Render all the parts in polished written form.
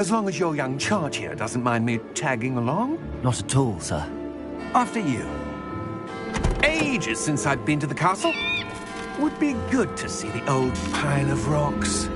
As long as your young charge here doesn't mind me tagging along. Not at all, sir. After you. Ages since I've been to the castle. Would be good to see the old pile of rocks.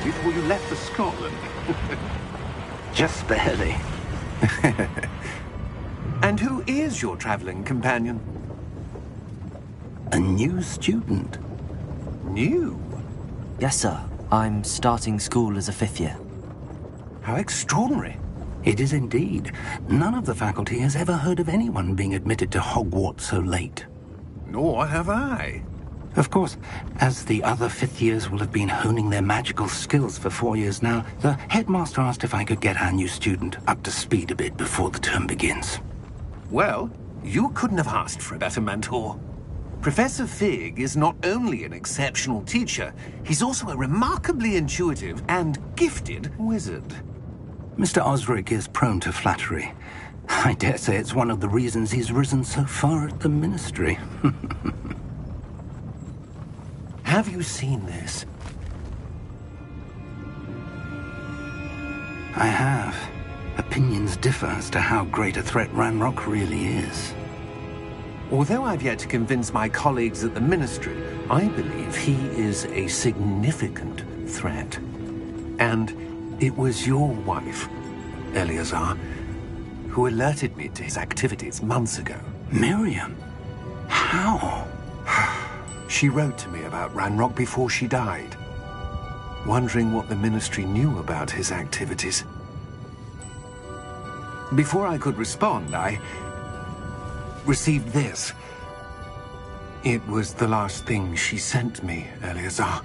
Before you left for Scotland. Just barely. And who is your traveling companion? A new student. New? Yes, sir. I'm starting school as a 5th year. How extraordinary. It is indeed. None of the faculty has ever heard of anyone being admitted to Hogwarts so late. Nor have I. Of course, as the other 5th years will have been honing their magical skills for 4 years now, the headmaster asked if I could get our new student up to speed a bit before the term begins. Well, you couldn't have asked for a better mentor. Professor Fig is not only an exceptional teacher, he's also a remarkably intuitive and gifted wizard. Mr. Osric is prone to flattery. I dare say it's one of the reasons he's risen so far at the Ministry. Have you seen this? I have. Opinions differ as to how great a threat Ranrock really is. Although I've yet to convince my colleagues at the Ministry, I believe he is a significant threat. And it was your wife, Eleazar, who alerted me to his activities months ago. Miriam? How? She wrote to me about Ranrock before she died, wondering what the Ministry knew about his activities. Before I could respond, I received this. It was the last thing she sent me, Eleazar.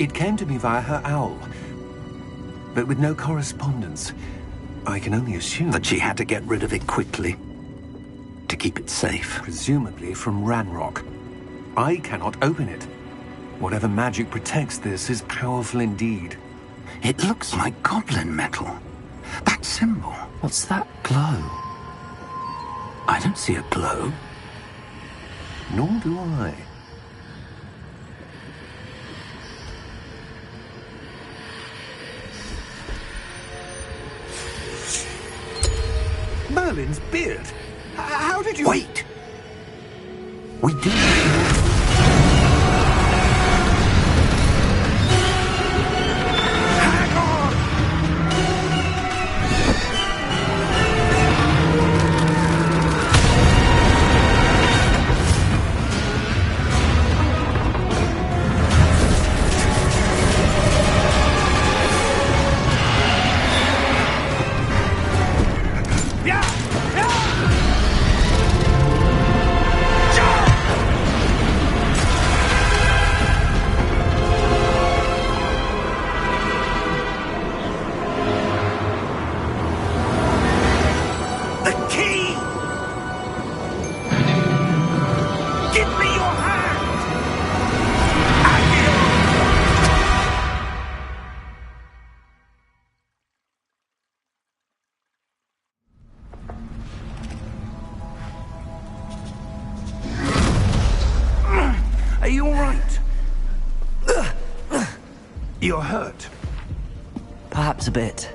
It came to me via her owl, but with no correspondence. I can only assume that she had to get rid of it quickly, to keep it safe. Presumably from Ranrock. I cannot open it. Whatever magic protects this is powerful indeed. It looks like goblin metal. That symbol. What's that glow? I don't see a glow. Nor do I. Merlin's beard. How did you... Wait! We do... Are you all right? You're hurt. Perhaps a bit.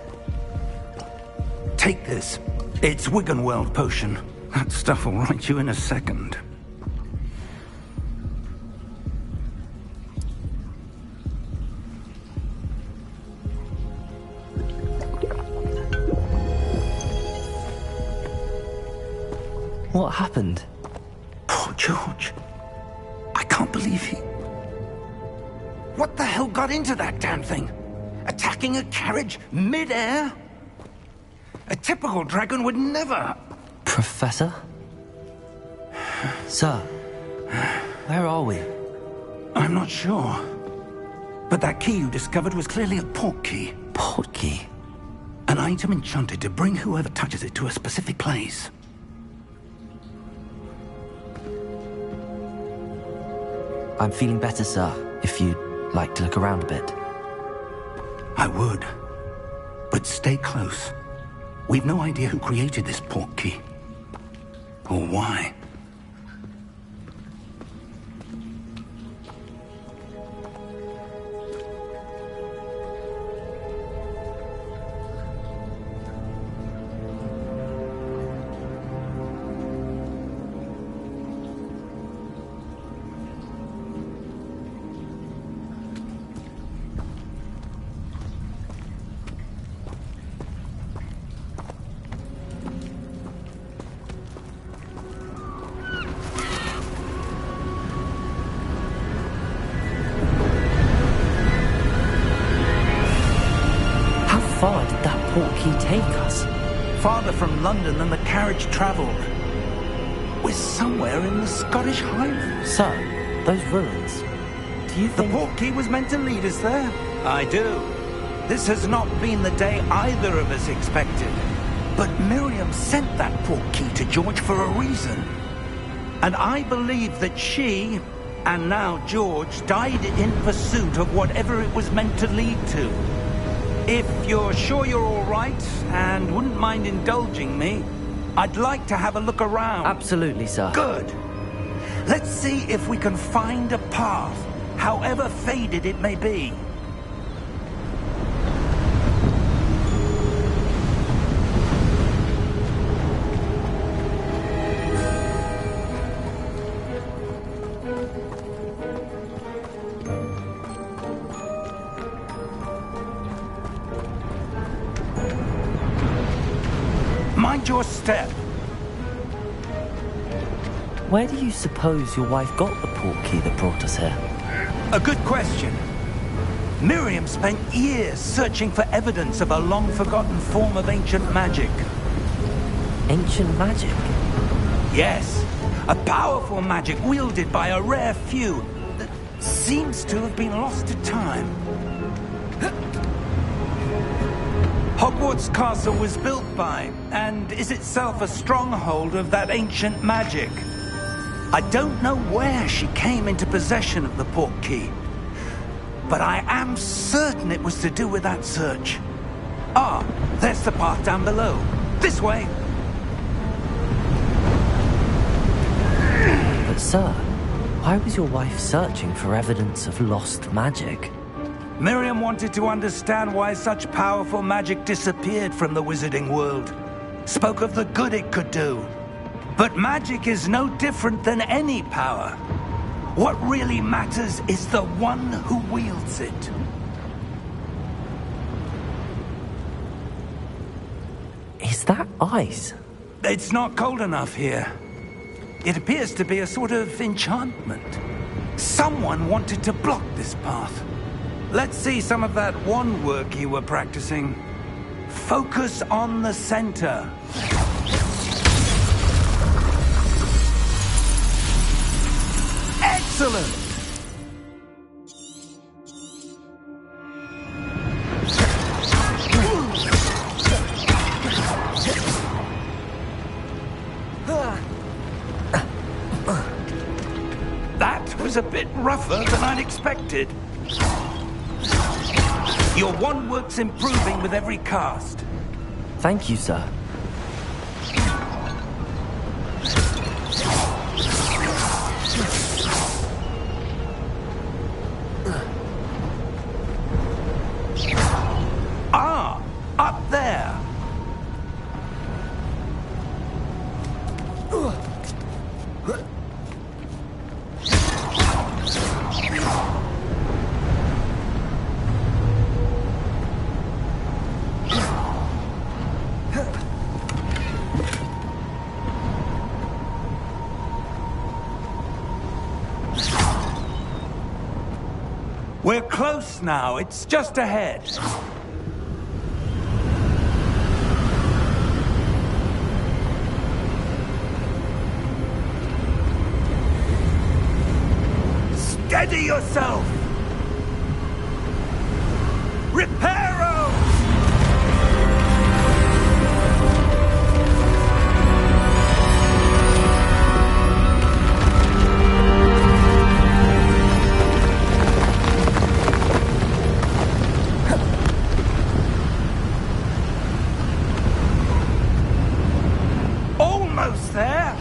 Take this. It's Wiggenweld potion. That stuff will right you in a second. What happened? Poor George. I can't believe he... What the hell got into that damn thing? Attacking a carriage mid-air? A typical dragon would never... Professor? Sir, where are we? I'm not sure. But that key you discovered was clearly a port key. Port key? An item enchanted to bring whoever touches it to a specific place. I'm feeling better, sir, if you'd like to look around a bit. I would. But stay close. We've no idea who created this port key. Or why. How far did that port key take us? Farther from London than the carriage travelled. We're somewhere in the Scottish Highlands. Sir, those ruins. Do you The think... port key was meant to lead us there? I do. This has not been the day either of us expected. But Miriam sent that port key to George for a reason. And I believe that she, and now George, died in pursuit of whatever it was meant to lead to. If you're sure you're all right, and wouldn't mind indulging me, I'd like to have a look around. Absolutely, sir. Good. Let's see if we can find a path, however faded it may be. Mind your step. Where do you suppose your wife got the port key that brought us here? A good question. Miriam spent years searching for evidence of a long-forgotten form of ancient magic. Ancient magic? Yes, a powerful magic wielded by a rare few that seems to have been lost to time. Hogwarts Castle was built by, and is itself a stronghold of that ancient magic. I don't know where she came into possession of the port key, but I am certain it was to do with that search. Ah, there's the path down below. This way! But sir, why was your wife searching for evidence of lost magic? Miriam wanted to understand why such powerful magic disappeared from the wizarding world. Spoke of the good it could do. But magic is no different than any power. What really matters is the one who wields it. Is that ice? It's not cold enough here. It appears to be a sort of enchantment. Someone wanted to block this path. Let's see some of that wand work you were practicing. Focus on the center. Excellent! That was a bit rougher than I'd expected. Your wand work's improving with every cast. Thank you, sir. Ah, up there. We're close now. It's just ahead. Steady yourself! Reparo! Almost there!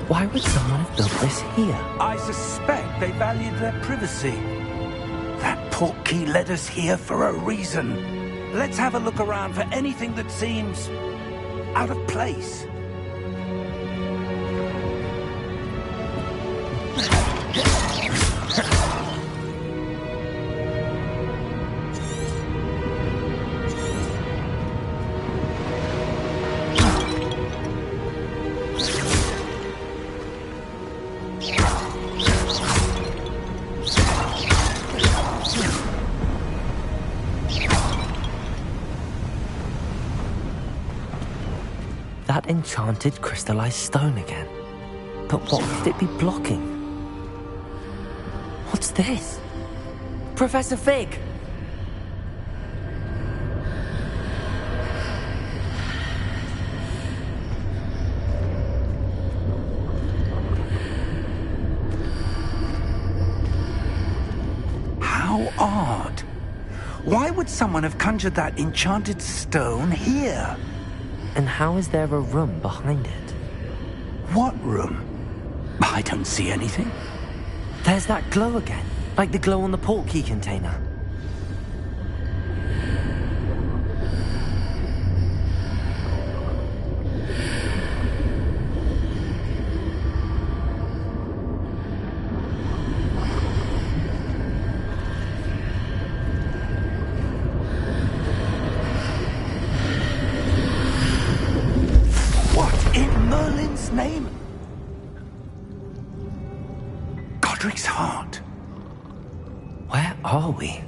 Why would someone have built this here? I suspect they valued their privacy. That portkey led us here for a reason. Let's have a look around for anything that seems out of place. That enchanted crystallized stone again. But what could it be blocking? What's this? Professor Fig! How odd. Why would someone have conjured that enchanted stone here? And how is there a room behind it? What room? I don't see anything. There's that glow again, like the glow on the portkey container. Name? Godric's heart. Where are we?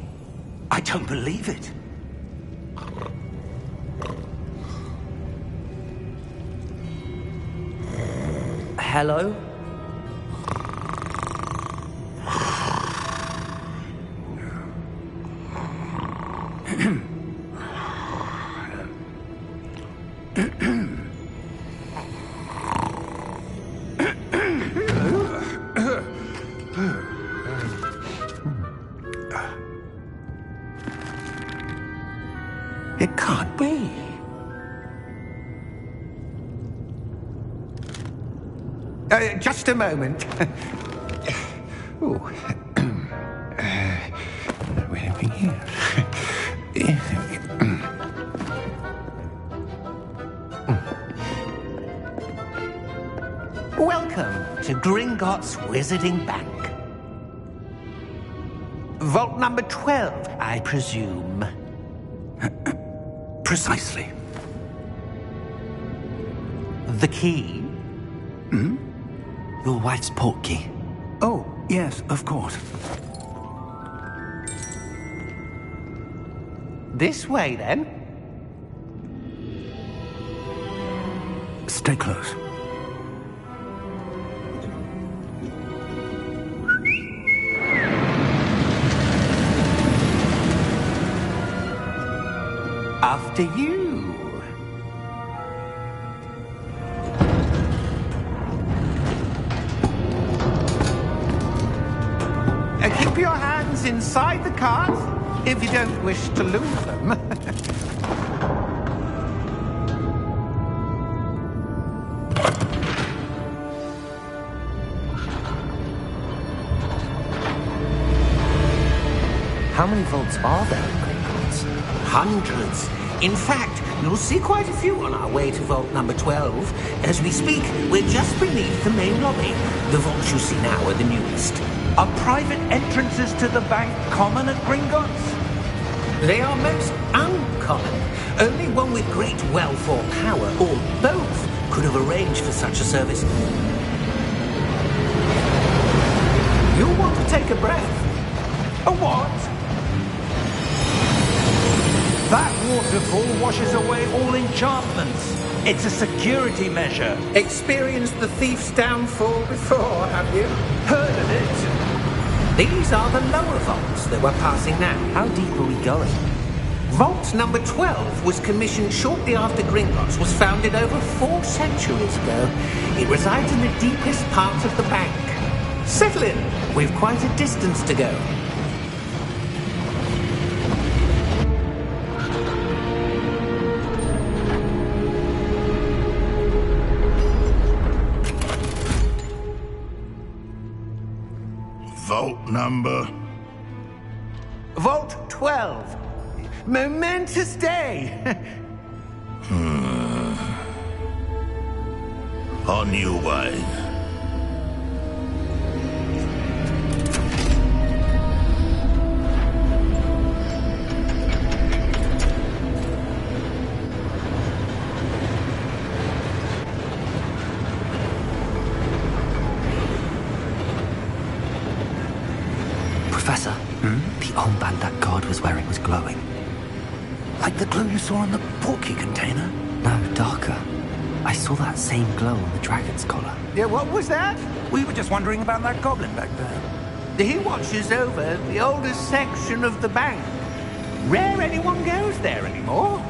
I don't believe it. Hello? It can't be. Just a moment. Oh. We're having here. Welcome to Gringotts Wizarding Bank. Vault number 12, I presume. Precisely. The key? Hmm? Your wife's portkey. Oh, yes, of course. This way, then. Stay close. After you. Keep your hands inside the cart if you don't wish to lose them. How many vaults are there in Gringotts? Hundreds. In fact, You'll see quite a few on our way to vault number 12. As we speak, we're just beneath the main lobby. The vaults you see now are the newest. Are private entrances to the bank common at Gringotts? They are most uncommon. Only one with great wealth or power, or both, could have arranged for such a service. You'll want to take a breath. A what? That waterfall washes away all enchantments. It's a security measure. Experienced the thief's downfall before, have you? Heard of it? These are the lower vaults that we're passing now. How deep are we going? Vault number 12 was commissioned shortly after Gringotts was founded over 4 centuries ago. It resides in the deepest parts of the bank. Settle in. We've quite a distance to go. Vault number? Vault 12. Momentous day. On your way. Professor, the armband that guard was wearing was glowing. Like the glow you saw in the portkey container? No, darker. I saw that same glow on the dragon's collar. Yeah, what was that? We were just wondering about that goblin back there. He watches over the oldest section of the bank. Rare anyone goes there anymore.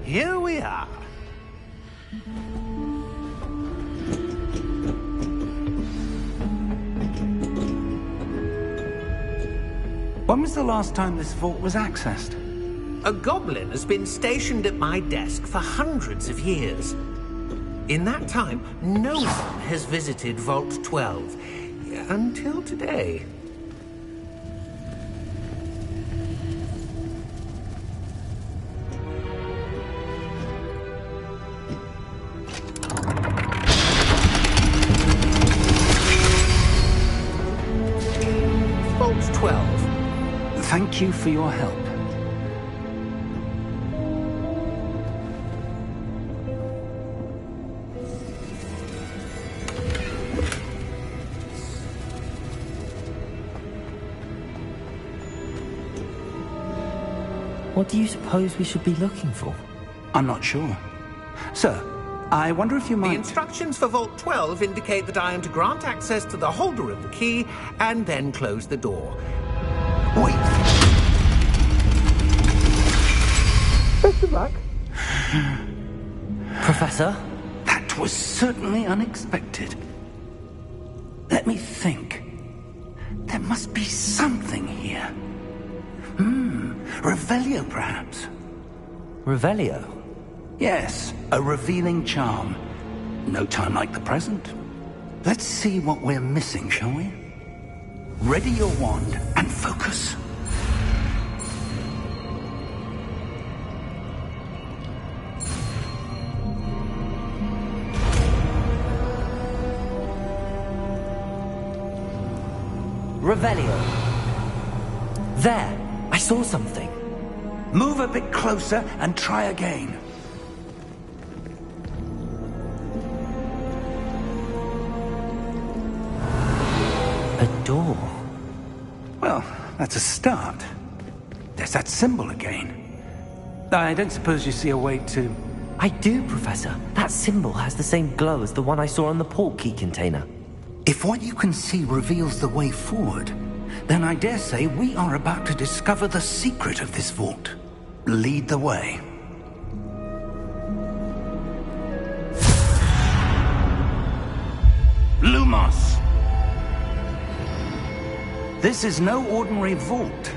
Here we are. When was the last time this vault was accessed? A goblin has been stationed at my desk for hundreds of years. In that time, no one has visited Vault 12. Until today. Vault 12. Thank you for your help. What do you suppose we should be looking for? I'm not sure. Sir, I wonder if you The might... instructions for Vault 12 indicate that I am to grant access to the holder of the key and then close the door. Wait! Best of luck. Professor? That was certainly unexpected. Let me think. There must be something here. Revelio, perhaps? Revelio? Yes, a revealing charm. No time like the present. Let's see what we're missing, shall we? Ready your wand and focus. Revelio. There! I saw something. Move a bit closer and try again. A door. Well, that's a start. There's that symbol again. I don't suppose you see a way to... I do, Professor. That symbol has the same glow as the one I saw on the portkey container. If what you can see reveals the way forward, then I dare say we are about to discover the secret of this vault. Lead the way. Lumos! This is no ordinary vault.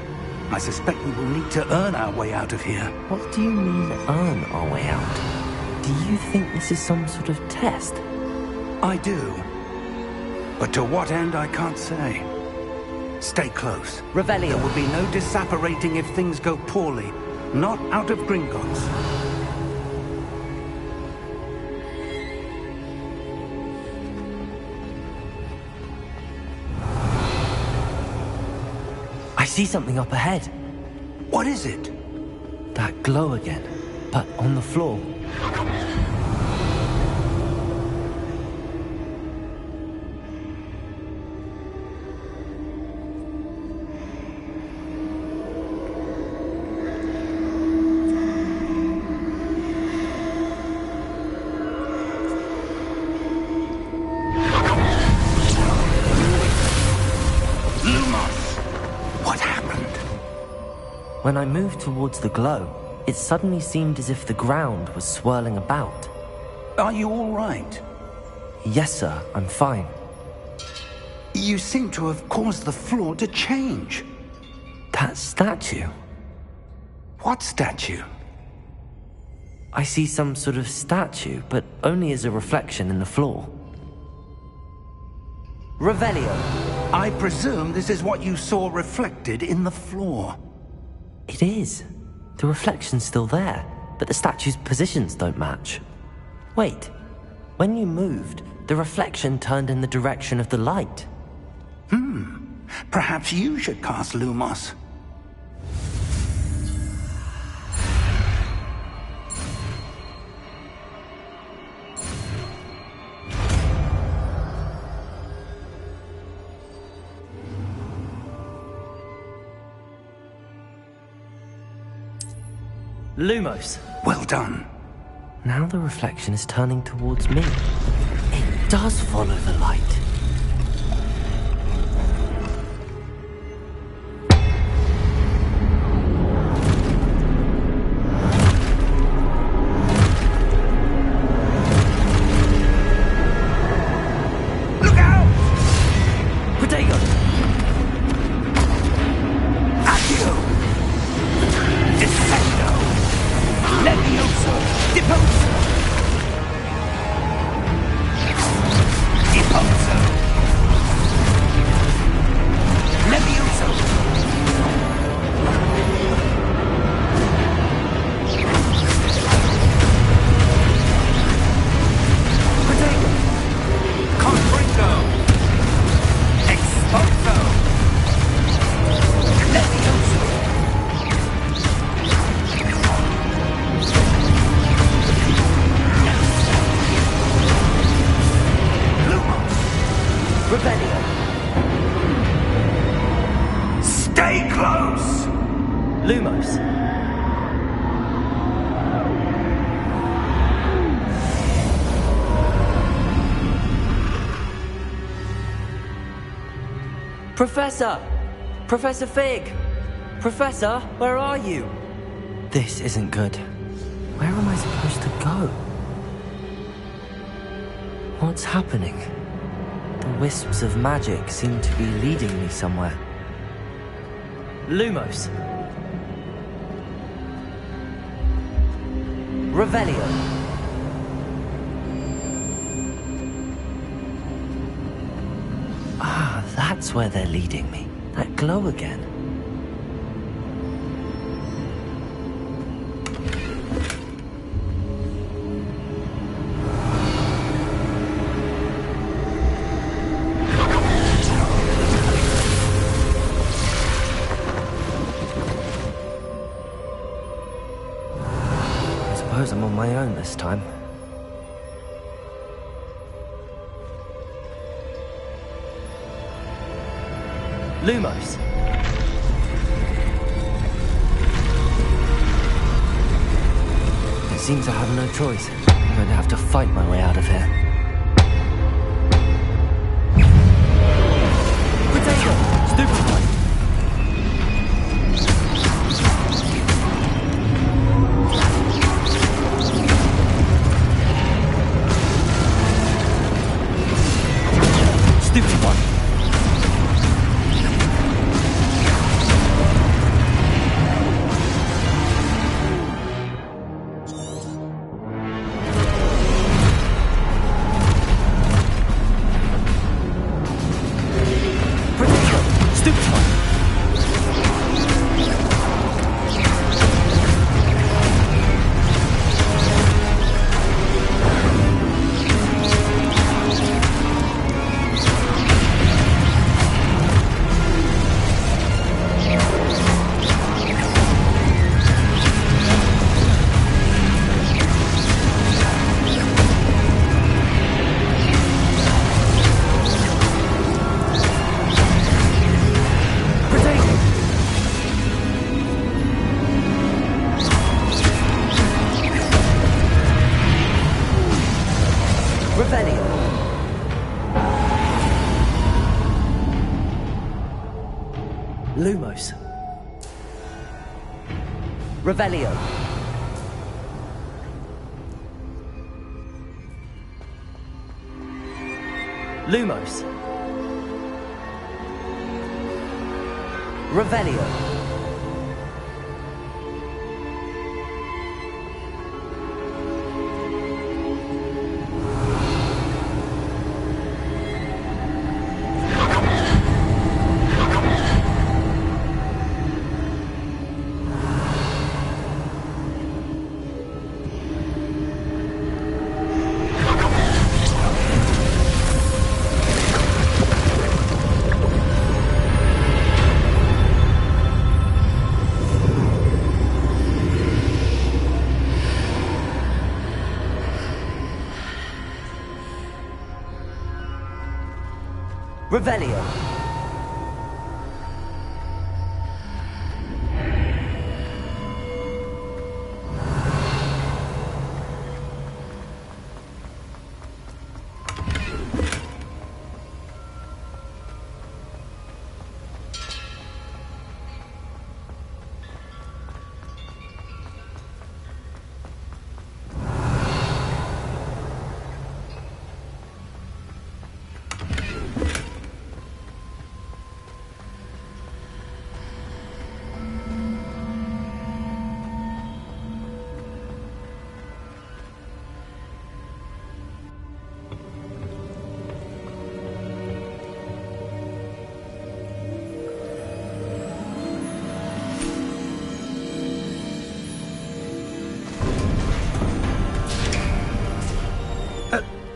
I suspect we will need to earn our way out of here. What do you mean, earn our way out? Do you think this is some sort of test? I do. But to what end, I can't say. Stay close. Revelio. There will be no disapparating if things go poorly. Not out of Gringotts. I see something up ahead. What is it? That glow again, but on the floor. When I moved towards the glow, it suddenly seemed as if the ground was swirling about. Are you all right? Yes, sir, I'm fine. You seem to have caused the floor to change. That statue? What statue? I see some sort of statue, but only as a reflection in the floor. Revelio. I presume this is what you saw reflected in the floor. It is. The reflection's still there, but the statue's positions don't match. Wait. When you moved, the reflection turned in the direction of the light. Perhaps you should cast Lumos. Lumos. Well done. Now the reflection is turning towards me. It does follow the light. Look out! Protego! Accio! Descendo! Levioso! Deposo! Deposo! Levioso! Protego! Confringo! Exposo! Levioso! Revelio. Stay close! Lumos. Professor! Professor Fig! Professor, where are you? This isn't good. Where am I supposed to go? What's happening? The wisps of magic seem to be leading me somewhere. Lumos. Revelio. Ah, that's where they're leading me. That glow again. I suppose I'm on my own this time. Lumos. It seems I have no choice. I'm going to have to fight my way out of here. Potato! Stupefy! Stupid one. Lumos. Revelio. Lumos. Revelio. Revelio.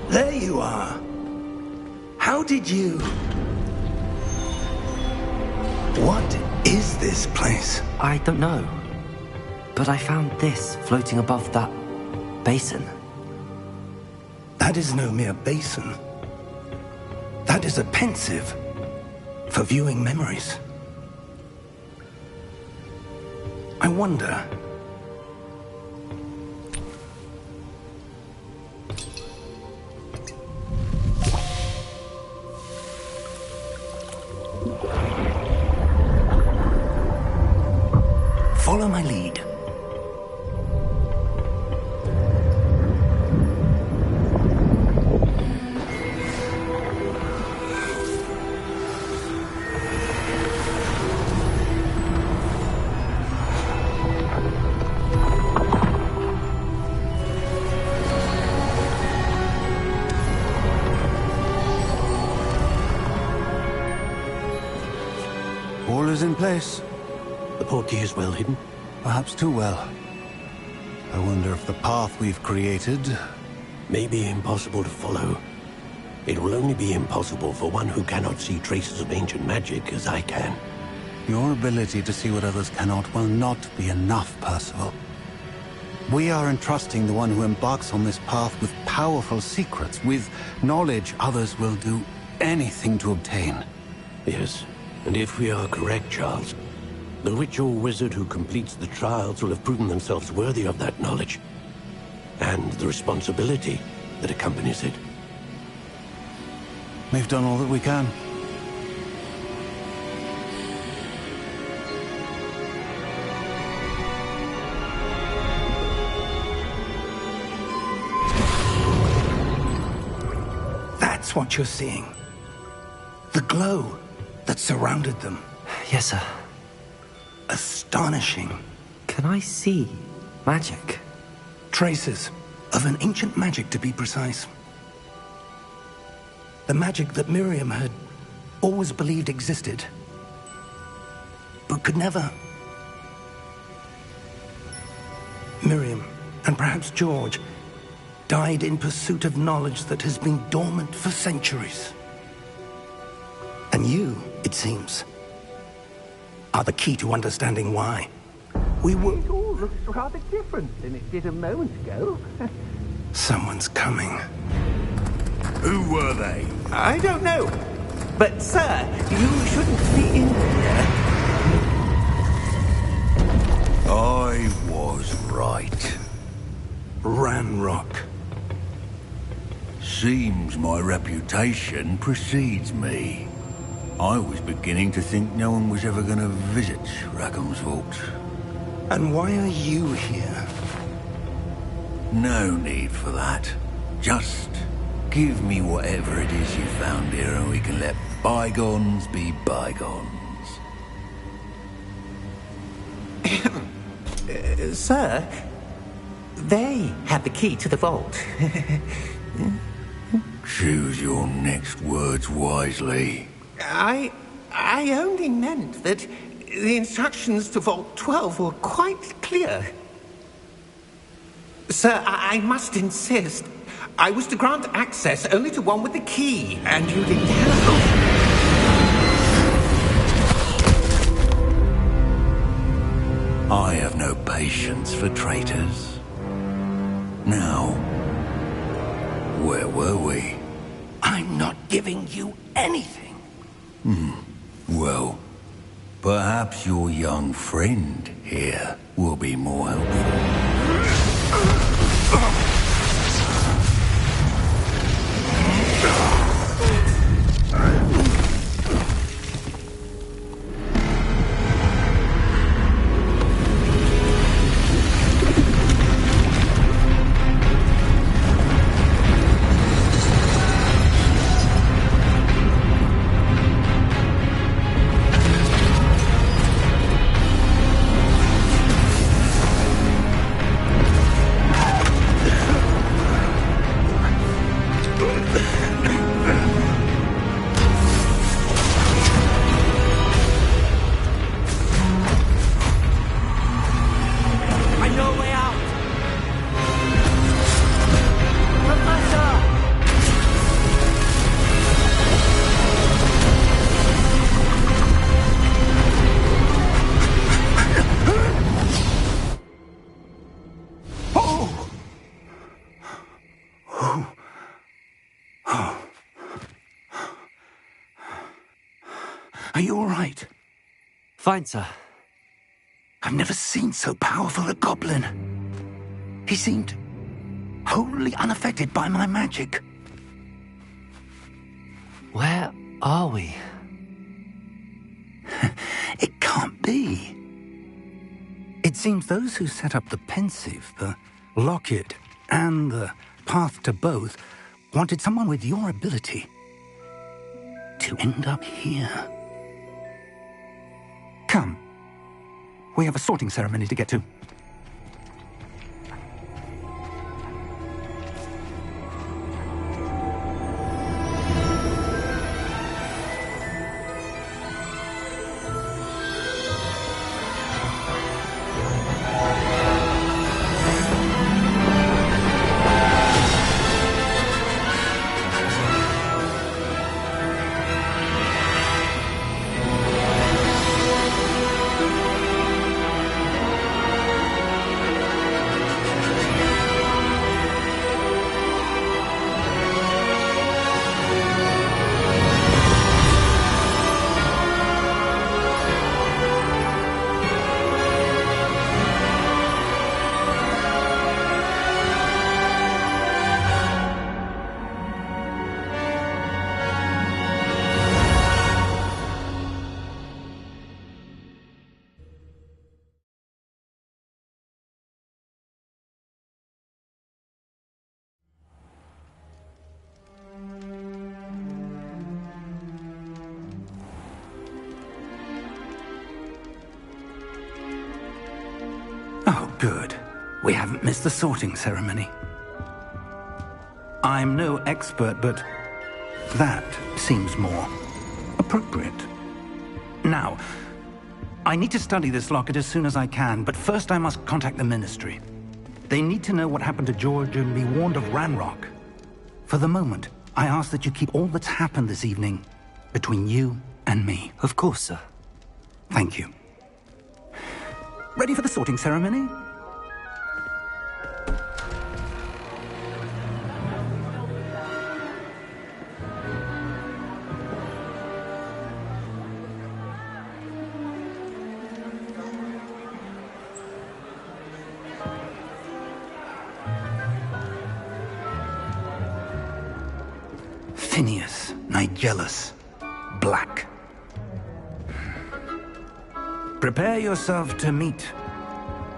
There you are. How did you... What is this place? I don't know. But I found this floating above that basin. That is no mere basin. That is a pensive for viewing memories. I wonder... Follow my lead. All is in place. The portkey is well hidden. Perhaps too well. I wonder if the path we've created... May be impossible to follow. It will only be impossible for one who cannot see traces of ancient magic as I can. Your ability to see what others cannot will not be enough, Percival. We are entrusting the one who embarks on this path with powerful secrets, with knowledge others will do anything to obtain. Yes, and if we are correct, Charles, the witch or wizard who completes the trials will have proven themselves worthy of that knowledge, and the responsibility that accompanies it. We've done all that we can. That's what you're seeing. The glow that surrounded them. Yes, sir. Astonishing. Can I see magic? Traces of an ancient magic, to be precise. The magic that Miriam had always believed existed, but could never. Miriam, and perhaps George, died in pursuit of knowledge that has been dormant for centuries. And you, it seems, are the key to understanding why. We were... It all looks rather different than it did a moment ago. Someone's coming. Who were they? I don't know. But, sir, you shouldn't be in here. I was right. Ranrock. Seems my reputation precedes me. I was beginning to think no one was ever going to visit Rackham's vault. And why are you here? No need for that. Just give me whatever it is you found here and we can let bygones be bygones. Sir, they have the key to the vault. Choose your next words wisely. I only meant that the instructions to Vault 12 were quite clear. Sir, I must insist. I was to grant access only to one with the key, and you didn't have. I have no patience for traitors. Now, where were we? I'm not giving you anything. Well, perhaps your young friend here will be more helpful. Are you all right? Fine, sir. I've never seen so powerful a goblin. He seemed wholly unaffected by my magic. Where are we? It can't be. It seems those who set up the pensive, the locket, and the path to both wanted someone with your ability to end up here. Come. We have a sorting ceremony to get to. Oh, good. We haven't missed the sorting ceremony. I'm no expert, but that seems more appropriate. Now, I need to study this locket as soon as I can, but first I must contact the Ministry. They need to know what happened to George and be warned of Ranrock. For the moment, I ask that you keep all that's happened this evening between you and me. Of course, sir. Thank you. Ready for the sorting ceremony? Phineas, Nigellus, Black, Prepare yourself to meet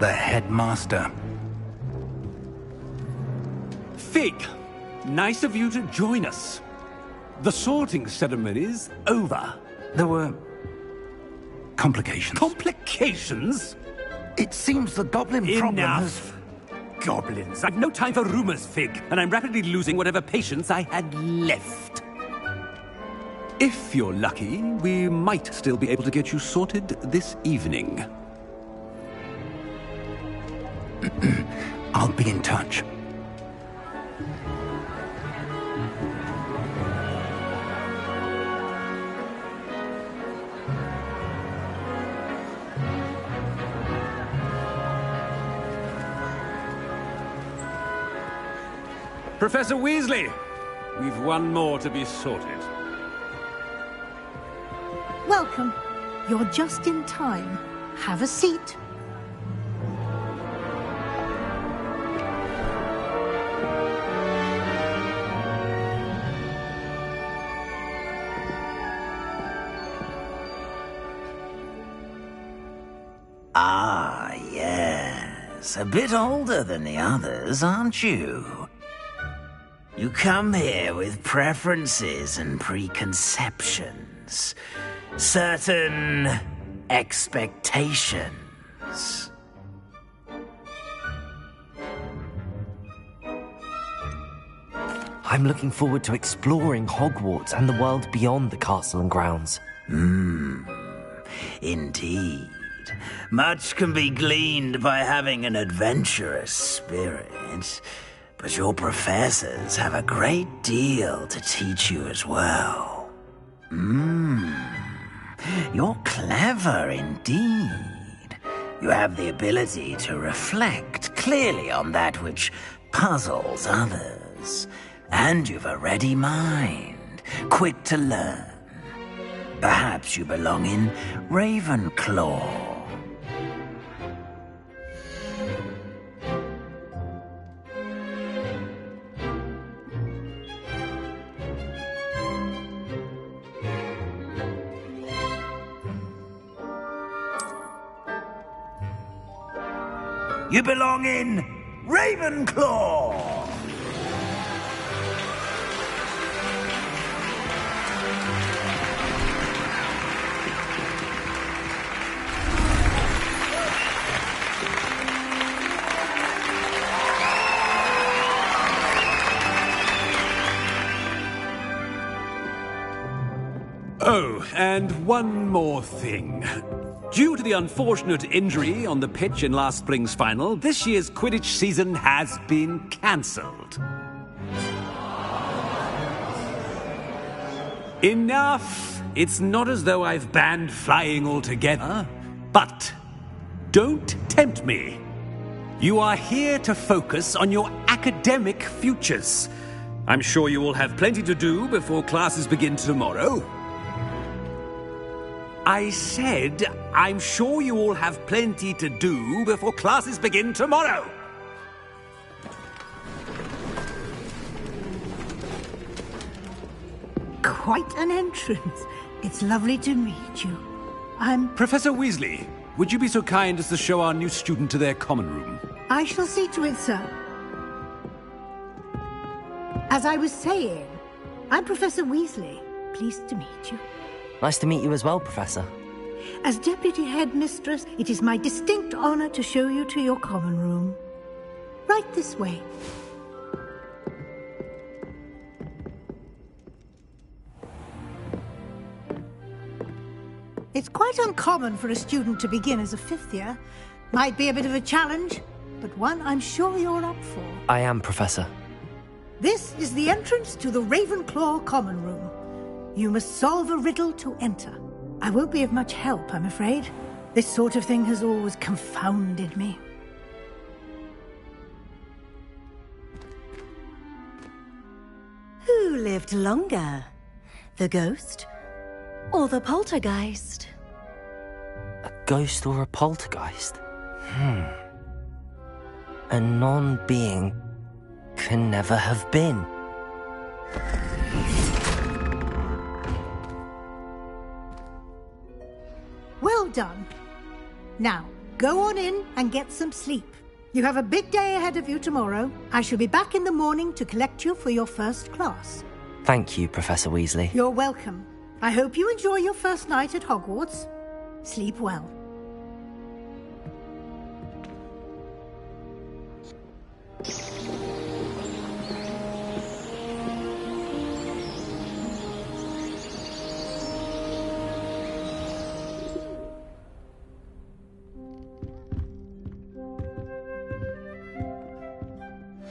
the headmaster. Fig, nice of you to join us. The sorting ceremony's over. There were complications. Complications? It seems the goblin problem has... Enough! Goblins. I've no time for rumors, Fig, and I'm rapidly losing whatever patience I had left. If you're lucky, we might still be able to get you sorted this evening. I'll be in touch. Professor Weasley, we've one more to be sorted. Welcome. You're just in time. Have a seat. Ah, yes. A bit older than the others, aren't you? You come here with preferences and preconceptions. Certain expectations. I'm looking forward to exploring Hogwarts and the world beyond the castle and grounds. Indeed. Much can be gleaned by having an adventurous spirit, but your professors have a great deal to teach you as well. You're clever indeed. You have the ability to reflect clearly on that which puzzles others. And you've a ready mind, quick to learn. Perhaps you belong in Ravenclaw. You belong in Ravenclaw! Oh, and one more thing. Due to the unfortunate injury on the pitch in last spring's final, this year's Quidditch season has been cancelled. Enough! It's not as though I've banned flying altogether. But don't tempt me. You are here to focus on your academic futures. I'm sure you will have plenty to do before classes begin tomorrow. I said, I'm sure you all have plenty to do before classes begin tomorrow. Quite an entrance. It's lovely to meet you. I'm... Professor Weasley, would you be so kind as to show our new student to their common room? I shall see to it, sir. As I was saying, I'm Professor Weasley. Pleased to meet you. Nice to meet you as well, Professor. As Deputy Headmistress, it is my distinct honor to show you to your common room. Right this way. It's quite uncommon for a student to begin as a fifth year. Might be a bit of a challenge, but one I'm sure you're up for. I am, Professor. This is the entrance to the Ravenclaw common room. You must solve a riddle to enter. I won't be of much help, I'm afraid. This sort of thing has always confounded me. Who lived longer? The ghost or the poltergeist? A ghost or a poltergeist? A non-being can never have been. Well done. Now, go on in and get some sleep. You have a big day ahead of you tomorrow. I shall be back in the morning to collect you for your first class. Thank you, Professor Weasley. You're welcome. I hope you enjoy your first night at Hogwarts. Sleep well.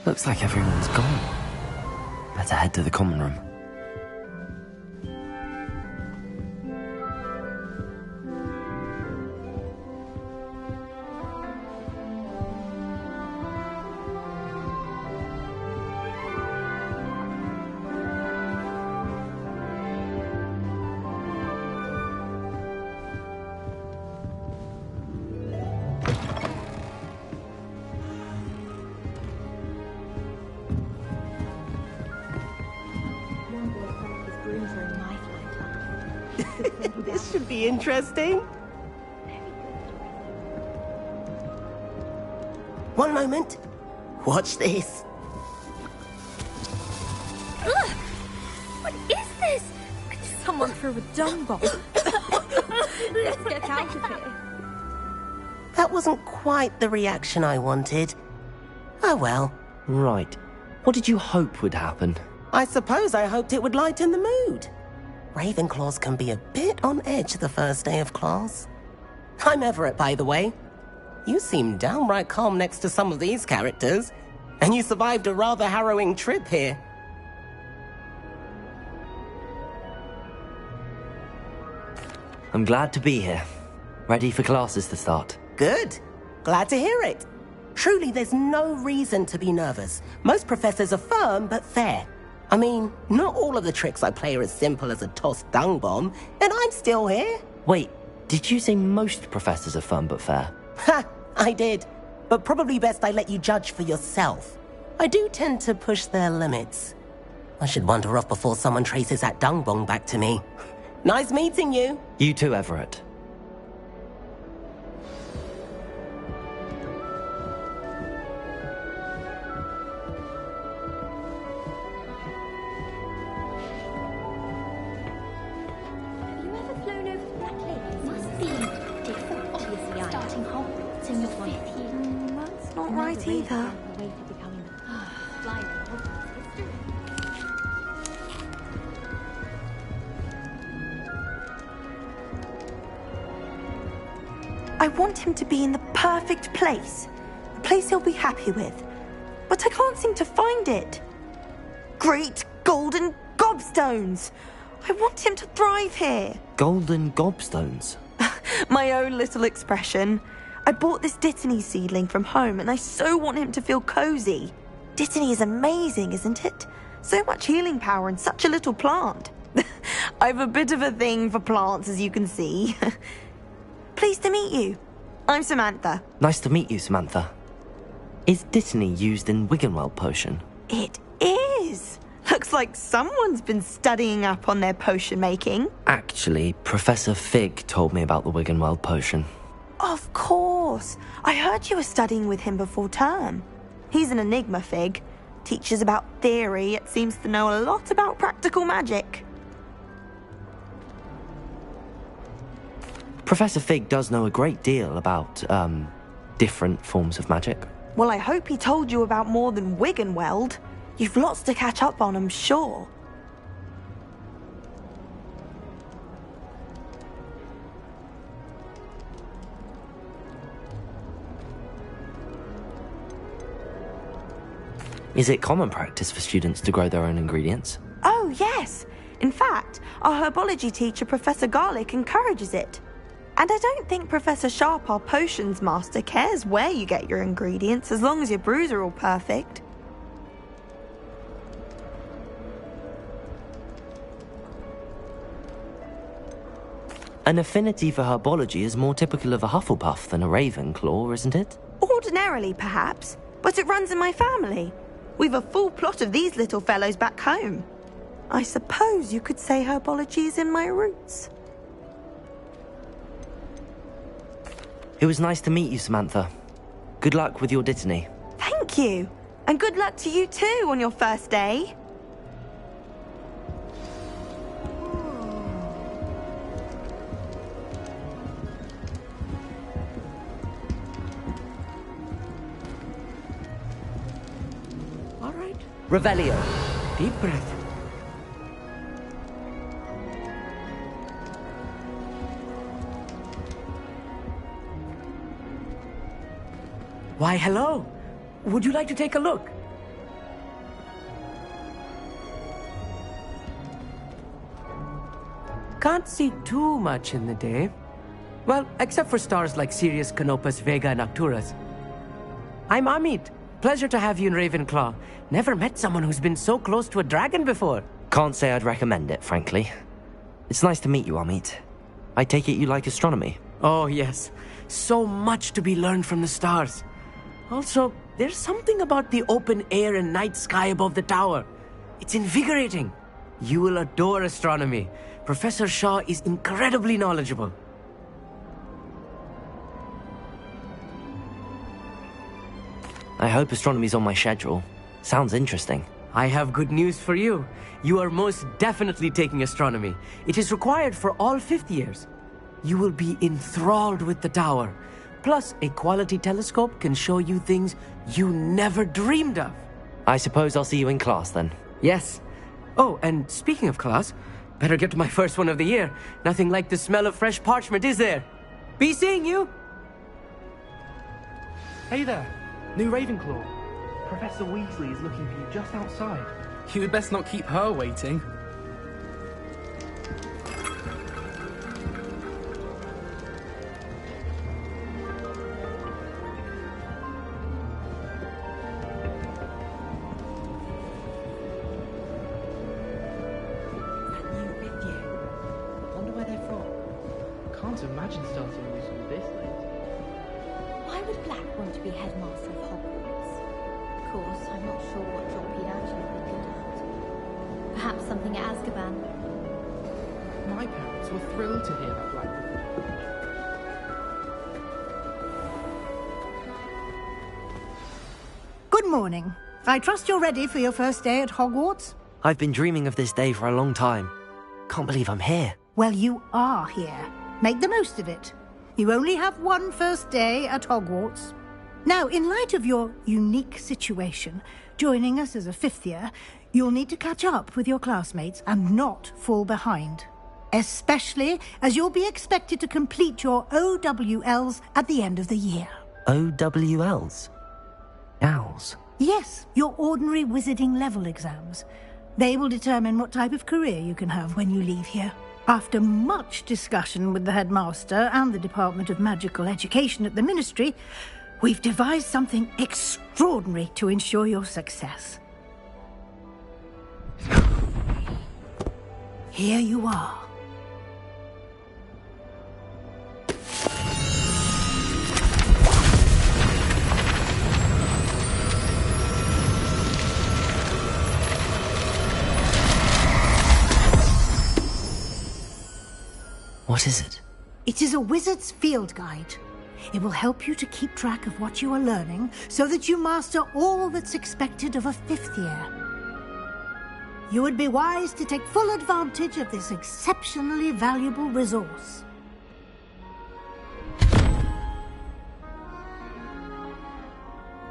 Looks like everyone's gone. Better head to the common room. This should be interesting. One moment. Watch this. Ugh! What is this? Someone threw a dung bomb. Let's get out of here. That wasn't quite the reaction I wanted. Oh well. Right. What did you hope would happen? I suppose I hoped it would lighten the mood. Ravenclaws can be a bit on edge the first day of class. I'm Everett, by the way. You seem downright calm next to some of these characters, and you survived a rather harrowing trip here. I'm glad to be here. Ready for classes to start. Good. Glad to hear it. Truly, there's no reason to be nervous. Most professors are firm but fair. I mean, not all of the tricks I play are as simple as a tossed dung bomb, and I'm still here. Wait, did you say most professors are firm but fair? Ha! I did. But probably best I let you judge for yourself. I do tend to push their limits. I should wander off before someone traces that dung bomb back to me. Nice meeting you. You too, Everett. Either. I want him to be in the perfect place. A place he'll be happy with. But I can't seem to find it. Great golden gobstones! I want him to thrive here. Golden gobstones? My own little expression. I bought this Dittany seedling from home and I so want him to feel cozy. Dittany is amazing, isn't it? So much healing power in such a little plant. I've a bit of a thing for plants, as you can see. Pleased to meet you. I'm Samantha. Nice to meet you, Samantha. Is Dittany used in Wiggenweld potion? It is. Looks like someone's been studying up on their potion making. Actually, Professor Fig told me about the Wiggenweld potion. Of course. I heard you were studying with him before term. He's an enigma, Fig. Teaches about theory, yet seems to know a lot about practical magic. Professor Fig does know a great deal about, different forms of magic. Well, I hope he told you about more than Wiggenweld. You've lots to catch up on, I'm sure. Is it common practice for students to grow their own ingredients? Oh, yes. In fact, our herbology teacher, Professor Garlick, encourages it. And I don't think Professor Sharp, our potions master, cares where you get your ingredients as long as your brews are all perfect. An affinity for herbology is more typical of a Hufflepuff than a Ravenclaw, isn't it? Ordinarily, perhaps, but it runs in my family. We've a full plot of these little fellows back home. I suppose you could say herbology is in my roots. It was nice to meet you, Samantha. Good luck with your Dittany. Thank you. And good luck to you too on your first day. All right. Revelio. Deep breath. Why, hello. Would you like to take a look? Can't see too much in the day. Well, except for stars like Sirius, Canopus, Vega, and Arcturus. I'm Amit. Pleasure to have you in Ravenclaw. Never met someone who's been so close to a dragon before. Can't say I'd recommend it, frankly. It's nice to meet you, Amit. I take it you like astronomy? Oh, yes. So much to be learned from the stars. Also, there's something about the open air and night sky above the tower. It's invigorating. You will adore astronomy. Professor Shaw is incredibly knowledgeable. I hope astronomy's on my schedule. Sounds interesting. I have good news for you. You are most definitely taking astronomy. It is required for all fifth years. You will be enthralled with the tower. Plus, a quality telescope can show you things you never dreamed of. I suppose I'll see you in class then. Yes. Oh, and speaking of class, better get to my first one of the year. Nothing like the smell of fresh parchment, is there? Be seeing you! Hey there, new Ravenclaw. Professor Weasley is looking for you just outside. You had best not keep her waiting. Can't imagine starting a new school this late. Why would Black want to be headmaster of Hogwarts? Of course, I'm not sure what job he'd actually be good at. Perhaps something at Azkaban. My parents were thrilled to hear that Black would. Good morning. I trust you're ready for your first day at Hogwarts? I've been dreaming of this day for a long time. Can't believe I'm here. Well, you are here. Make the most of it. You only have one first day at Hogwarts. Now, in light of your unique situation, joining us as a fifth year, you'll need to catch up with your classmates and not fall behind. Especially as you'll be expected to complete your OWLs at the end of the year. OWLs? Owls? Yes, your ordinary wizarding level exams. They will determine what type of career you can have when you leave here. After much discussion with the headmaster and the Department of Magical Education at the Ministry, we've devised something extraordinary to ensure your success. Here you are. What is it? It is a wizard's field guide. It will help you to keep track of what you are learning so that you master all that's expected of a fifth year. You would be wise to take full advantage of this exceptionally valuable resource.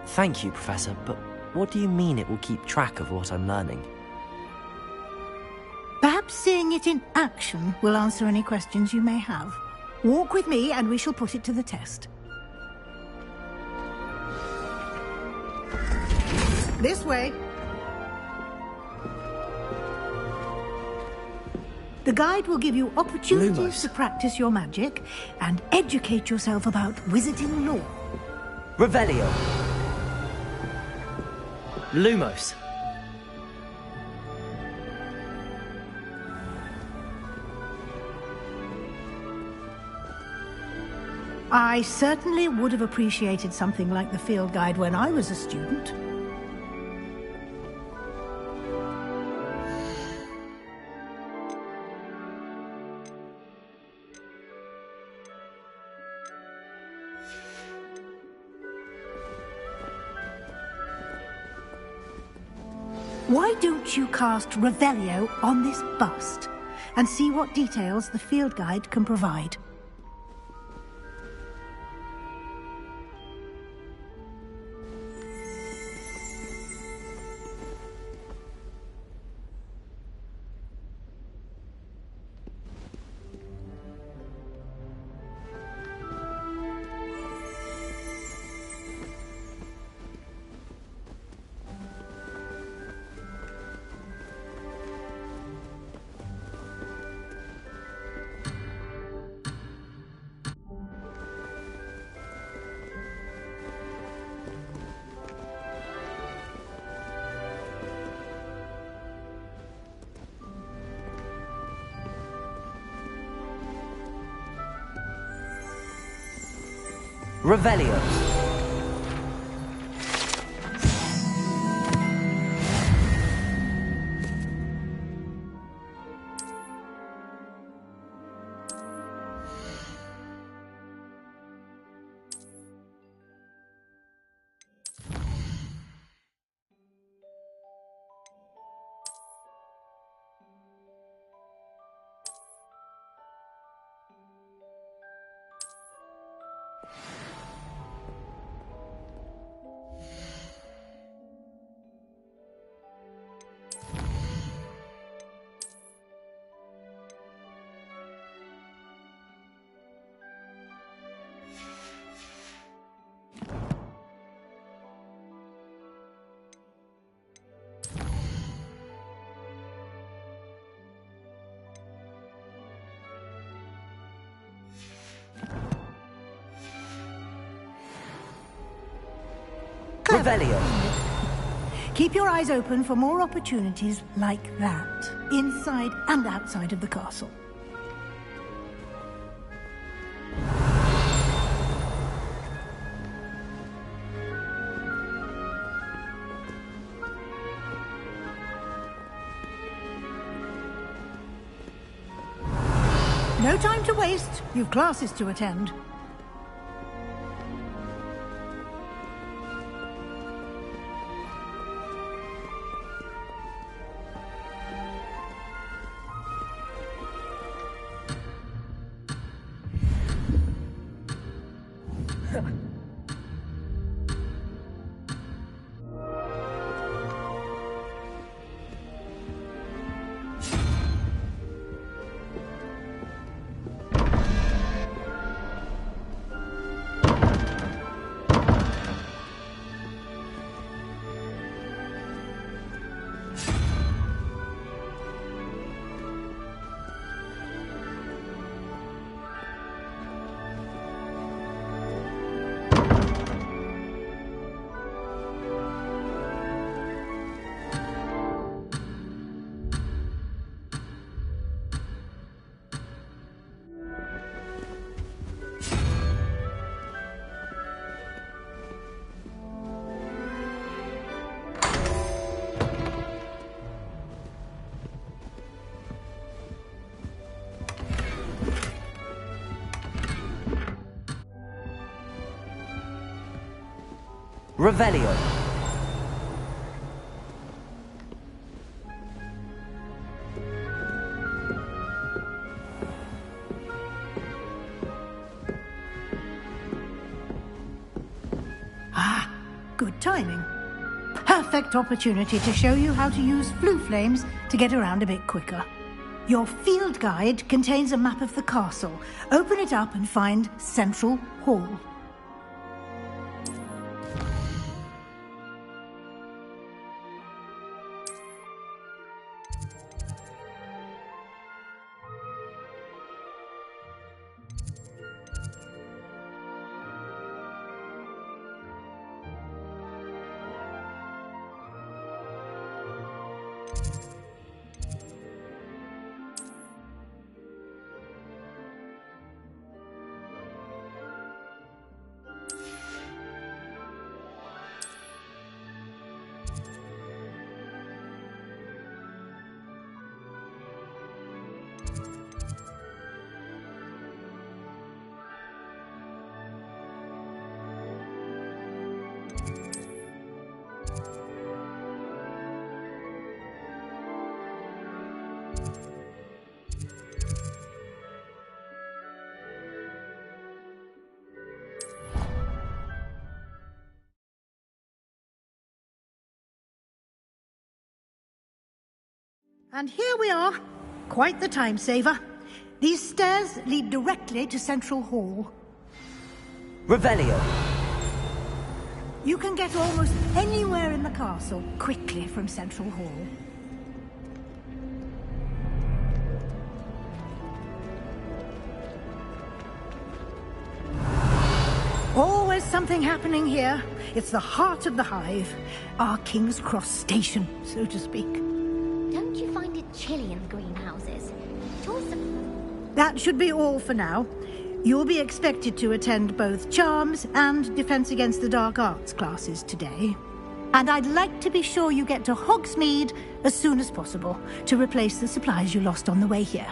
Thank you, Professor, but what do you mean it will keep track of what I'm learning? Perhaps seeing it in action will answer any questions you may have. Walk with me and we shall put it to the test. This way. The guide will give you opportunities to practice your magic and educate yourself about wizarding lore. Revelio. Lumos. I certainly would have appreciated something like the field guide when I was a student. Why don't you cast Revelio on this bust and see what details the field guide can provide? Revelio. Revelio. Keep your eyes open for more opportunities like that, inside and outside of the castle. No time to waste. You've classes to attend. Revelio. Ah, good timing. Perfect opportunity to show you how to use flue flames to get around a bit quicker. Your field guide contains a map of the castle. Open it up and find Central Hall. And here we are. Quite the time saver. These stairs lead directly to Central Hall. Revelio. You can get almost anywhere in the castle quickly from Central Hall. Always something happening here. It's the heart of the hive. Our King's Cross station, so to speak. Don't you find it chilly in the greenhouses? It also... That should be all for now. You'll be expected to attend both Charms and Defense Against the Dark Arts classes today. And I'd like to be sure you get to Hogsmeade as soon as possible to replace the supplies you lost on the way here.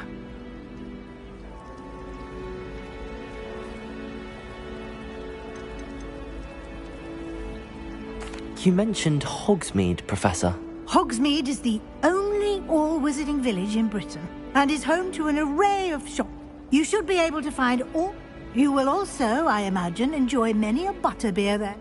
You mentioned Hogsmeade, Professor. Hogsmeade is the only all-wizarding village in Britain and is home to an array of shops. You should be able to find all... You will also, I imagine, enjoy many a butterbeer there.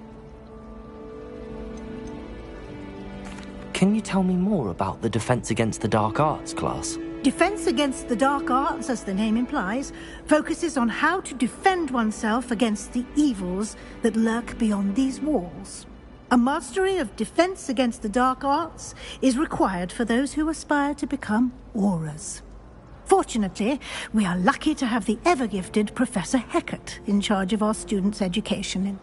Can you tell me more about the Defense Against the Dark Arts class? Defense Against the Dark Arts, as the name implies, focuses on how to defend oneself against the evils that lurk beyond these walls. A mastery of Defense Against the Dark Arts is required for those who aspire to become Aurors. Fortunately, we are lucky to have the ever-gifted Professor Hecat in charge of our students' education.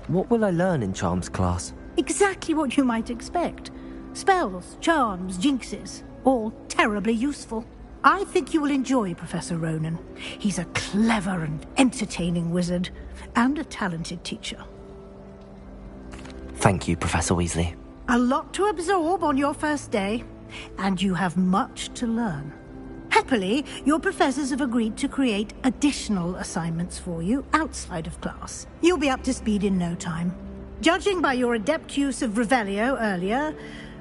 What will I learn in Charms class? Exactly what you might expect. Spells, charms, jinxes, all terribly useful. I think you will enjoy Professor Ronan. He's a clever and entertaining wizard, and a talented teacher. Thank you, Professor Weasley. A lot to absorb on your first day, and you have much to learn. Happily, your professors have agreed to create additional assignments for you outside of class. You'll be up to speed in no time. Judging by your adept use of Revelio earlier,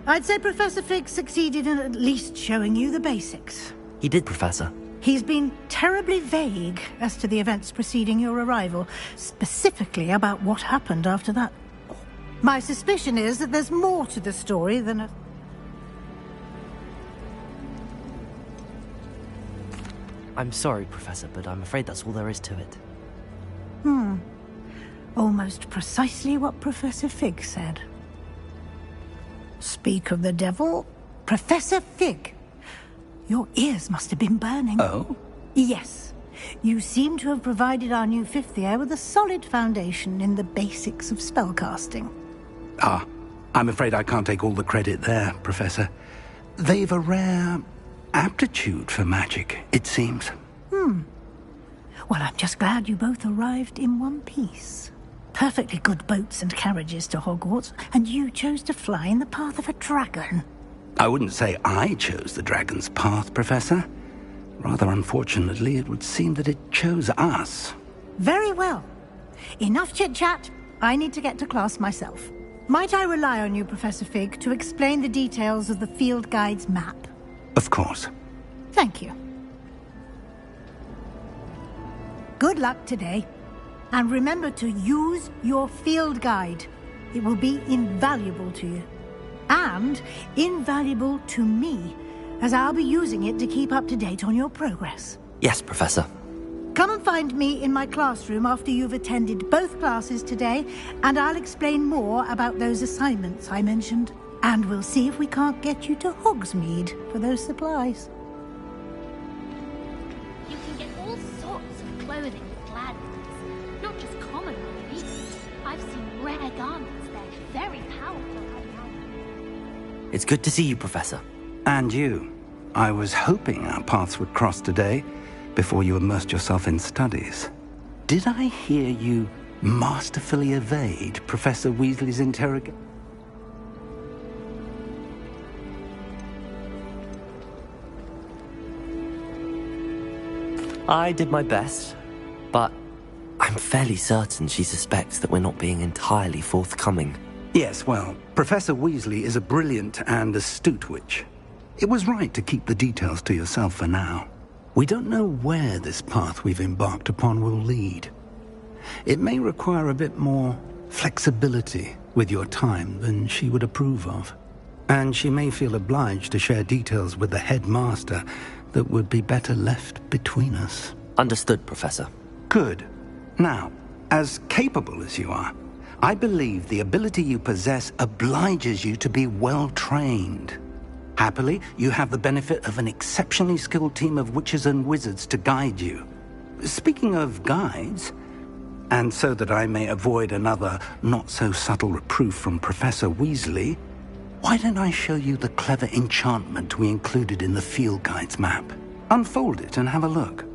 I'd say Professor Fig succeeded in at least showing you the basics. He did, Professor. He's been terribly vague as to the events preceding your arrival, specifically about what happened after that. My suspicion is that there's more to the story than a... I'm sorry, Professor, but I'm afraid that's all there is to it. Almost precisely what Professor Fig said. Speak of the devil, Professor Fig. Your ears must have been burning. Oh? Yes. You seem to have provided our new fifth year with a solid foundation in the basics of spellcasting. I'm afraid I can't take all the credit there, Professor. They've a rare aptitude for magic, it seems. Well, I'm just glad you both arrived in one piece. Perfectly good boats and carriages to Hogwarts, and you chose to fly in the path of a dragon. I wouldn't say I chose the dragon's path, Professor. Rather unfortunately, it would seem that it chose us. Very well. Enough chit-chat. I need to get to class myself. Might I rely on you, Professor Fig, to explain the details of the field guide's map? Of course. Thank you. Good luck today. And remember to use your field guide. It will be invaluable to you. And invaluable to me, as I'll be using it to keep up to date on your progress. Yes, Professor. Come and find me in my classroom after you've attended both classes today, and I'll explain more about those assignments I mentioned. And we'll see if we can't get you to Hogsmeade for those supplies. You can get all sorts of clothing with Gladys. Not just common ones. I've seen rare garments there. Very powerful. It's good to see you, Professor. And you. I was hoping our paths would cross today, before you immersed yourself in studies. Did I hear you masterfully evade Professor Weasley's interrogation? I did my best, but I'm fairly certain she suspects that we're not being entirely forthcoming. Yes, well, Professor Weasley is a brilliant and astute witch. It was right to keep the details to yourself for now. We don't know where this path we've embarked upon will lead. It may require a bit more flexibility with your time than she would approve of. And she may feel obliged to share details with the headmaster that would be better left between us. Understood, Professor. Good. Now, as capable as you are, I believe the ability you possess obliges you to be well trained. Happily, you have the benefit of an exceptionally skilled team of witches and wizards to guide you. Speaking of guides, and so that I may avoid another not-so-subtle reproof from Professor Weasley, why don't I show you the clever enchantment we included in the field guide's map? Unfold it and have a look.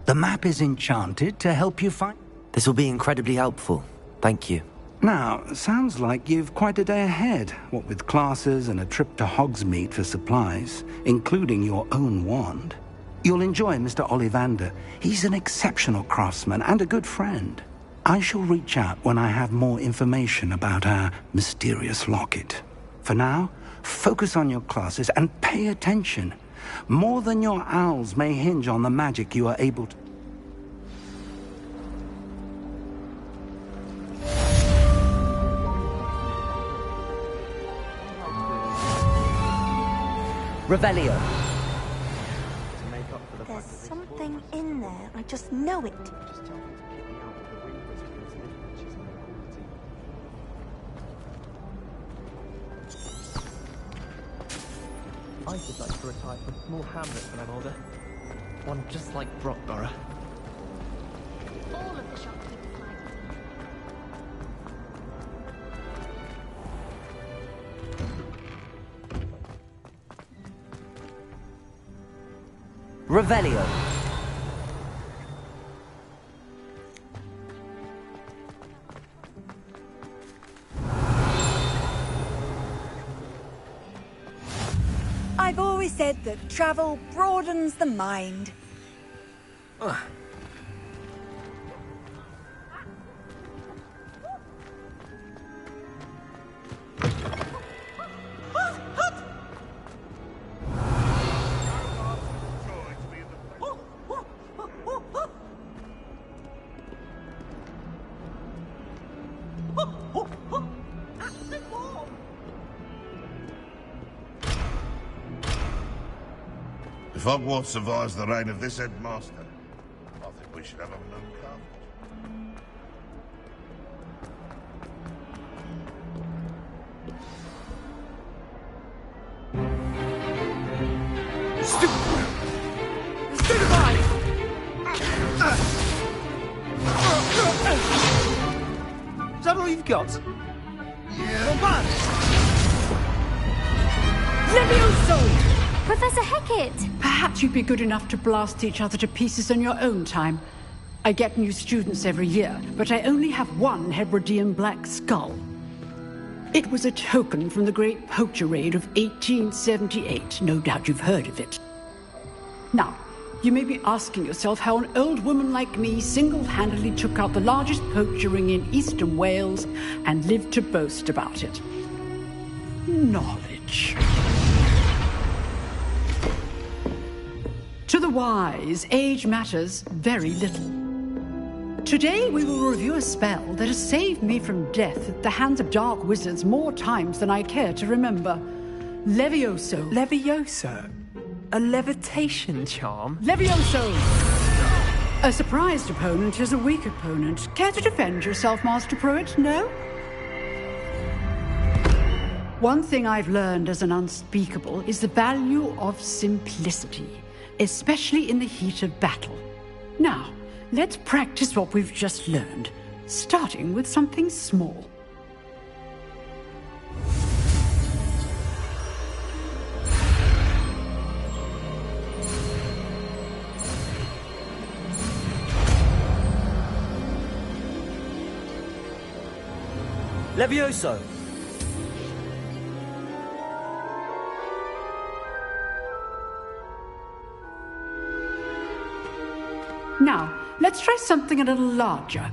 The map is enchanted to help you find... This will be incredibly helpful. Thank you. Now, sounds like you've quite a day ahead, what with classes and a trip to Hogsmeade for supplies, including your own wand. You'll enjoy Mr. Ollivander. He's an exceptional craftsman and a good friend. I shall reach out when I have more information about our mysterious locket. For now, focus on your classes and pay attention. More than your owls may hinge on the magic you are able to... Revelio. There's something in there. I just know it. I would like to retire to a small hamlet when I'm older. One just like Brockborough. All of the shopkeepers like Revelio. I've always said that travel broadens the mind. If Hogwarts survives the reign of this headmaster, I think we should have them uncovered. Is that all you've got? Yeah. Levioso! Professor Hecat! Perhaps you'd be good enough to blast each other to pieces on your own time. I get new students every year, but I only have one Hebridean black skull. It was a token from the Great Poacher Raid of 1878. No doubt you've heard of it. Now, you may be asking yourself how an old woman like me single-handedly took out the largest poacher ring in eastern Wales and lived to boast about it. Knowledge. To the wise, age matters very little. Today we will review a spell that has saved me from death at the hands of dark wizards more times than I care to remember. Levioso. Levioso? A levitation charm? Levioso! A surprised opponent is a weak opponent. Care to defend yourself, Master Pruitt? No? One thing I've learned as an unspeakable is the value of simplicity, especially in the heat of battle. Now, let's practice what we've just learned, starting with something small. Levioso! Now, let's try something a little larger.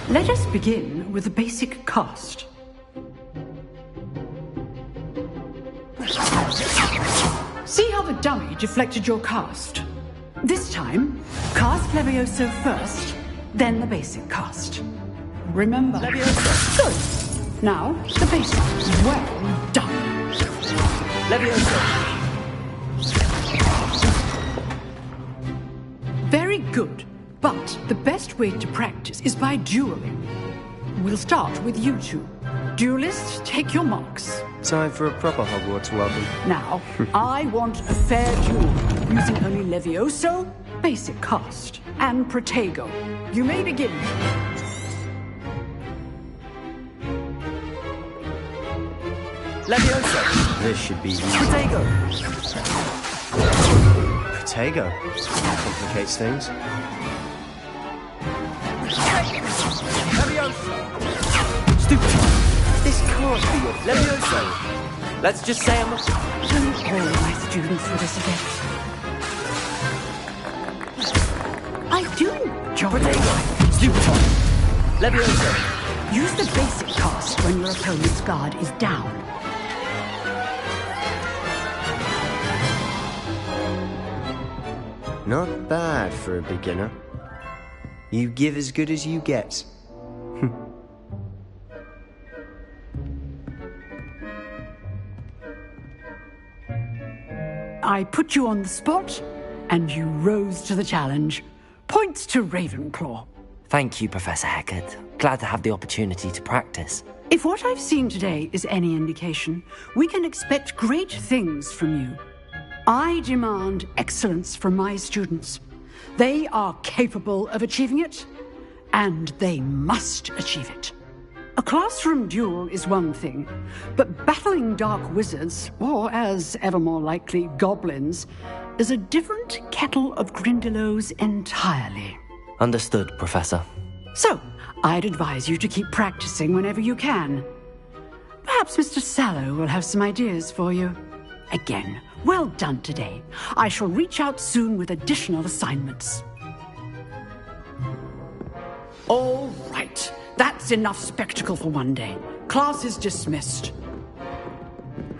Let us begin with the basic cast. See how the dummy deflected your cast? This time, cast Levioso first, then the basic cast. Remember. Levioso. Good. Now, the basic. Well done. Levioso. Very good. But the best way to practice is by dueling. We'll start with you two. Duelists, take your marks. Time for a proper Hogwarts welcome. Now, I want a fair duel, using only Levioso, basic cast, and Protego. You may begin. Levioso! This should be easy. Protego! Protego? Complicates things. Stupid! This can't be your Levioso! Let's just say I'm not... All my students for this event. I do enjoy Protego! Stupid! Levioso! Use the basic cast when your opponent's guard is down. Not bad for a beginner. You give as good as you get. I put you on the spot, and you rose to the challenge. Points to Ravenclaw. Thank you, Professor Hecat. Glad to have the opportunity to practice. If what I've seen today is any indication, we can expect great things from you. I demand excellence from my students. They are capable of achieving it, and they must achieve it. A classroom duel is one thing, but battling dark wizards, or as ever more likely, goblins, is a different kettle of Grindylows entirely. Understood, Professor. So, I'd advise you to keep practicing whenever you can. Perhaps Mr. Sallow will have some ideas for you. Again, well done today. I shall reach out soon with additional assignments. All right. That's enough spectacle for one day. Class is dismissed.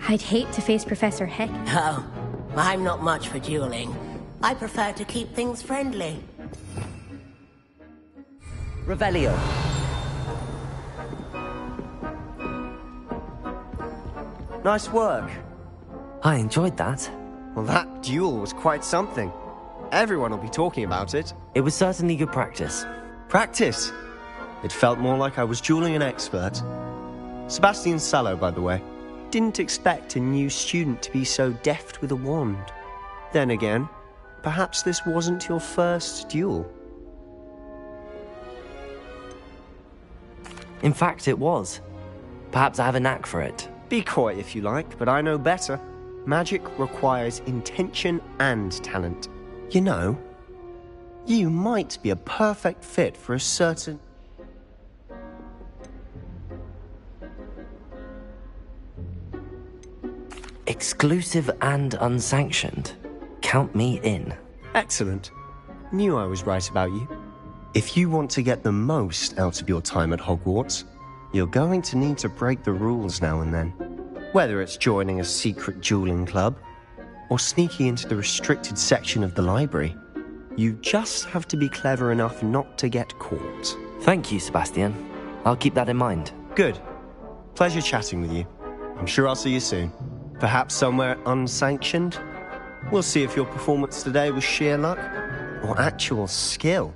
I'd hate to face Professor Heck. Oh, I'm not much for dueling. I prefer to keep things friendly. Revelio. Nice work. I enjoyed that. Well, that duel was quite something. Everyone will be talking about it. It was certainly good practice. Practice? It felt more like I was dueling an expert. Sebastian Sallow, by the way. Didn't expect a new student to be so deft with a wand. Then again, perhaps this wasn't your first duel. In fact, it was. Perhaps I have a knack for it. Be coy if you like, but I know better. Magic requires intention and talent. You know, you might be a perfect fit for a certain... Exclusive and unsanctioned. Count me in. Excellent. Knew I was right about you. If you want to get the most out of your time at Hogwarts, you're going to need to break the rules now and then. Whether it's joining a secret dueling club, or sneaking into the restricted section of the library, you just have to be clever enough not to get caught. Thank you, Sebastian. I'll keep that in mind. Good. Pleasure chatting with you. I'm sure I'll see you soon. Perhaps somewhere unsanctioned? We'll see if your performance today was sheer luck or actual skill.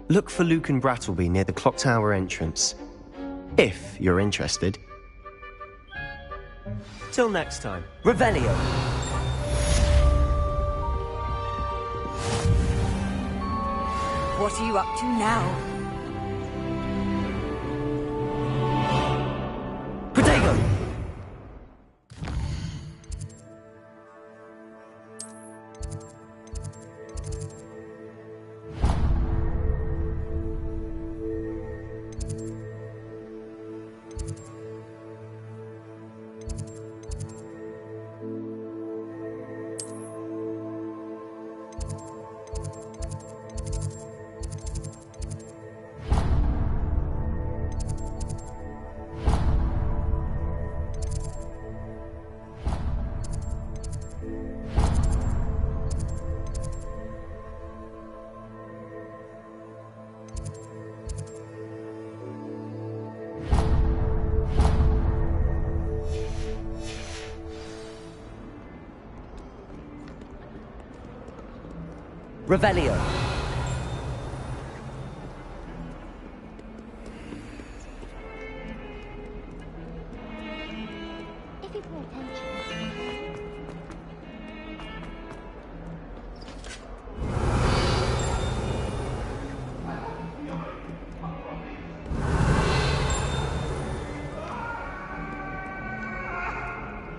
Look for Luke and Brattleby near the clock tower entrance, if you're interested. Till next time. Revelio. What are you up to now? Protego! Revelio. If you pay attention.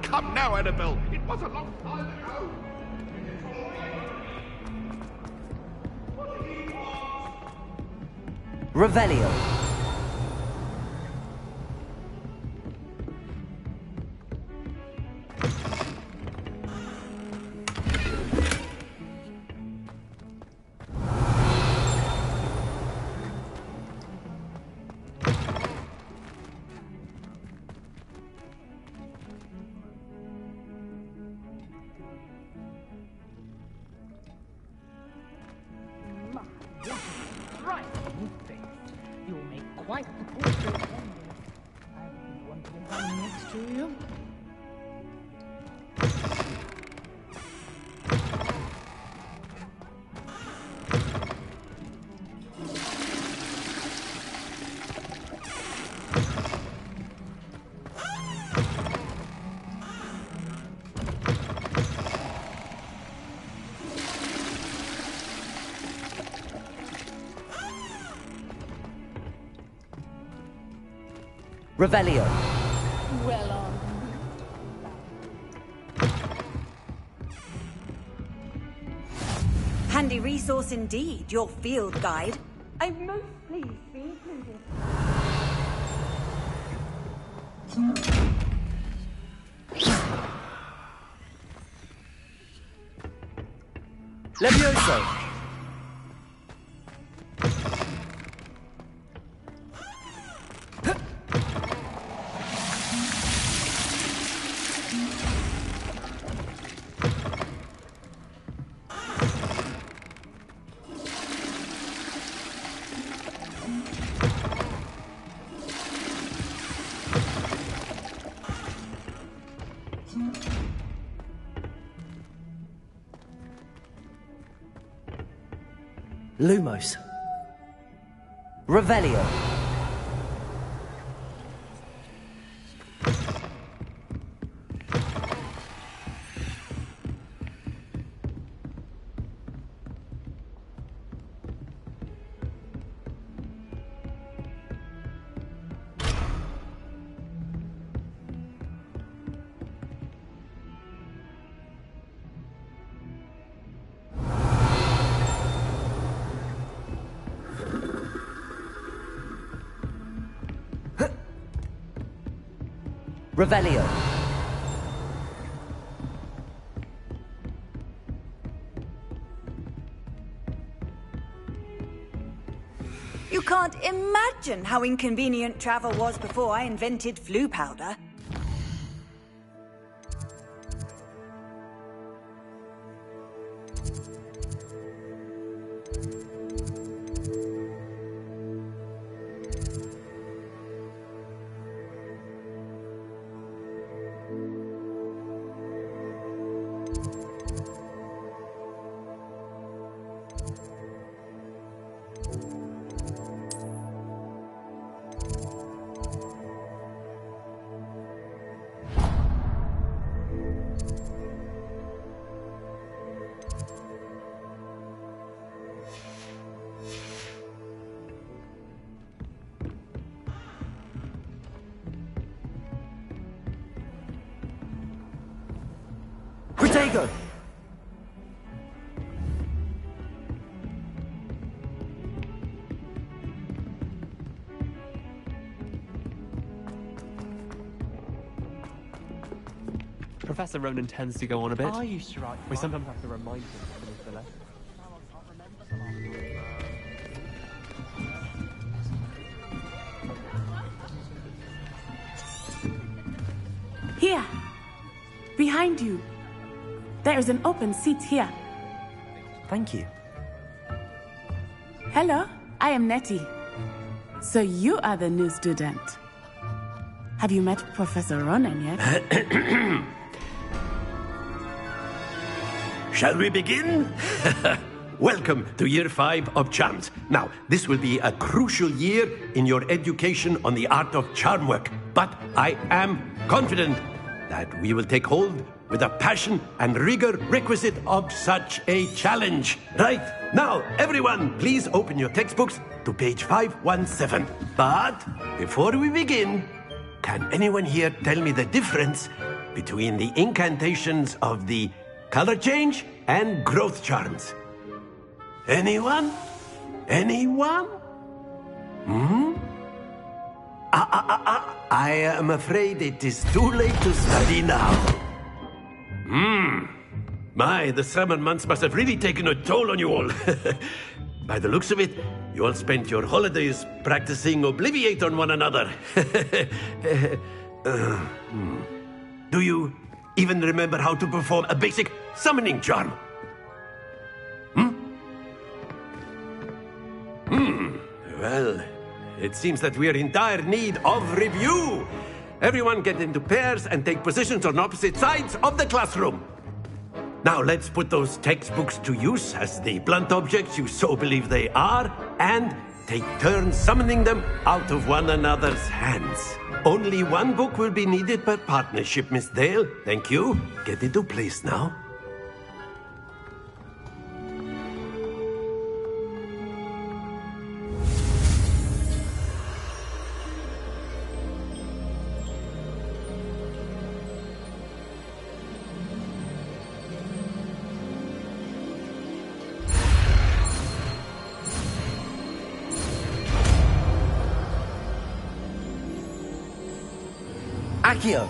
Come now, Annabelle. It was a long time ago. Revelio. Right, you'll make quite the portrait. I want to come next to you. Revelio. Well on. Handy resource indeed, your field guide. I'm most pleased to be included. Levioso. Lumos. Revelio. Revelio. You can't imagine how inconvenient travel was before I invented flu powder. Protego. Professor Ronan tends to go on a bit. I used to write. We sometimes have to remind him to finish the lesson. Here, behind you. There is an open seat here. Thank you. Hello, I am Nettie. So you are the new student. Have you met Professor Ronan yet? Shall we begin? welcome to Year 5 of Charms. Now, this will be a crucial year in your education on the art of charm work, but I am confident that we will take hold with the passion and rigor requisite of such a challenge. Right, now, everyone, please open your textbooks to page 517. But before we begin, can anyone here tell me the difference between the incantations of the color change and growth charms? Anyone? Anyone? I am afraid it is too late to study now. My, the summer months must have really taken a toll on you all. By the looks of it, you all spent your holidays practicing Obliviate on one another. Do you even remember how to perform a basic summoning charm? Well, it seems that we are in dire need of review. Everyone get into pairs and take positions on opposite sides of the classroom. Now let's put those textbooks to use as the blunt objects you so believe they are, and take turns summoning them out of one another's hands. Only one book will be needed per partnership, Miss Dale. Thank you. Get into place now. Accio!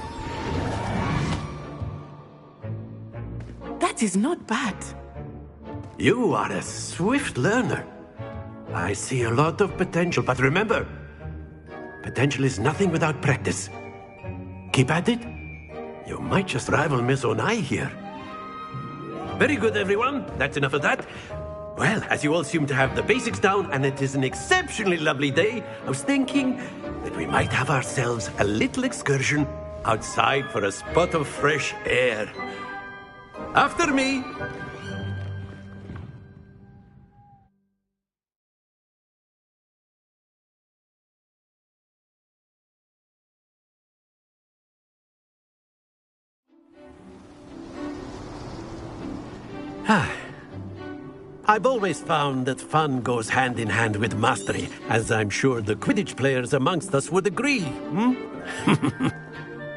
That is not bad. You are a swift learner. I see a lot of potential, but remember, potential is nothing without practice. Keep at it. You might just rival Miss Onai here. Very good, everyone. That's enough of that. Well, as you all seem to have the basics down, and it is an exceptionally lovely day, I was thinking that we might have ourselves a little excursion outside for a spot of fresh air. After me! I've always found that fun goes hand in hand with mastery, as I'm sure the Quidditch players amongst us would agree,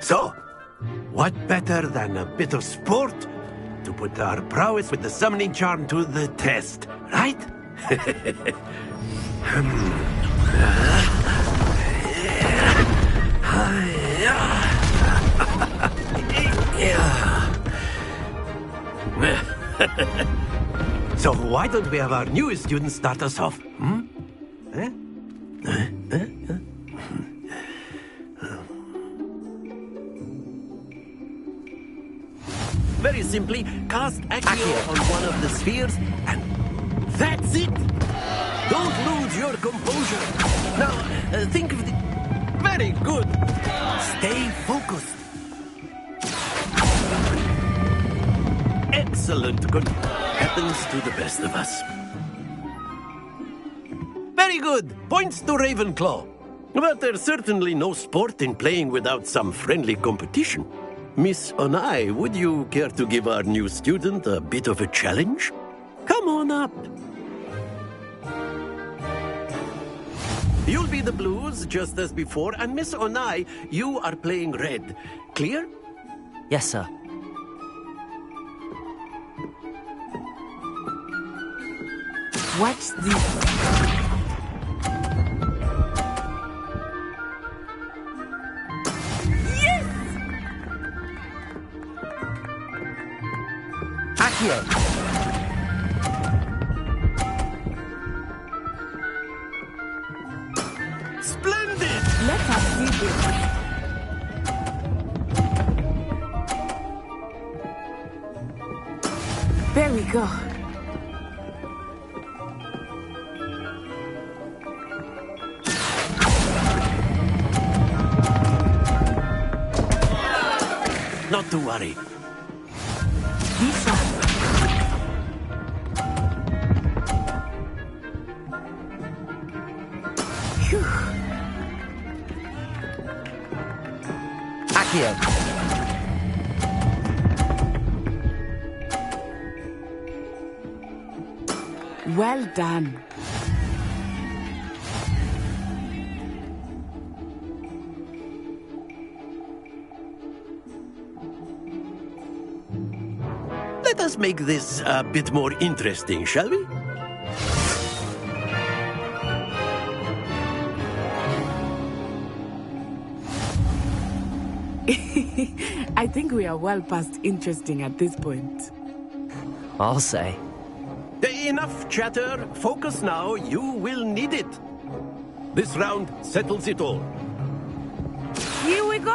So, what better than a bit of sport to put our prowess with the summoning charm to the test, right? So why don't we have our newest student start us off? Very simply, cast Accio on one of the spheres, and that's it! Don't lose your composure. Now, think of the... Very good. Stay focused. Excellent. Good. Happens to the best of us. Very good. Points to Ravenclaw. But there's certainly no sport in playing without some friendly competition. Miss Onai, would you care to give our new student a bit of a challenge? Come on up. You'll be the blues, just as before, and Miss Onai, you are playing red. Clear? Yes, sir. What's this? Accio! Splendid! Let us do this. There we go. Not to worry. Well done. Let us make this a bit more interesting, shall we? I think we are well past interesting at this point. I'll say. Enough chatter. Focus now. You will need it. This round settles it all. Here we go!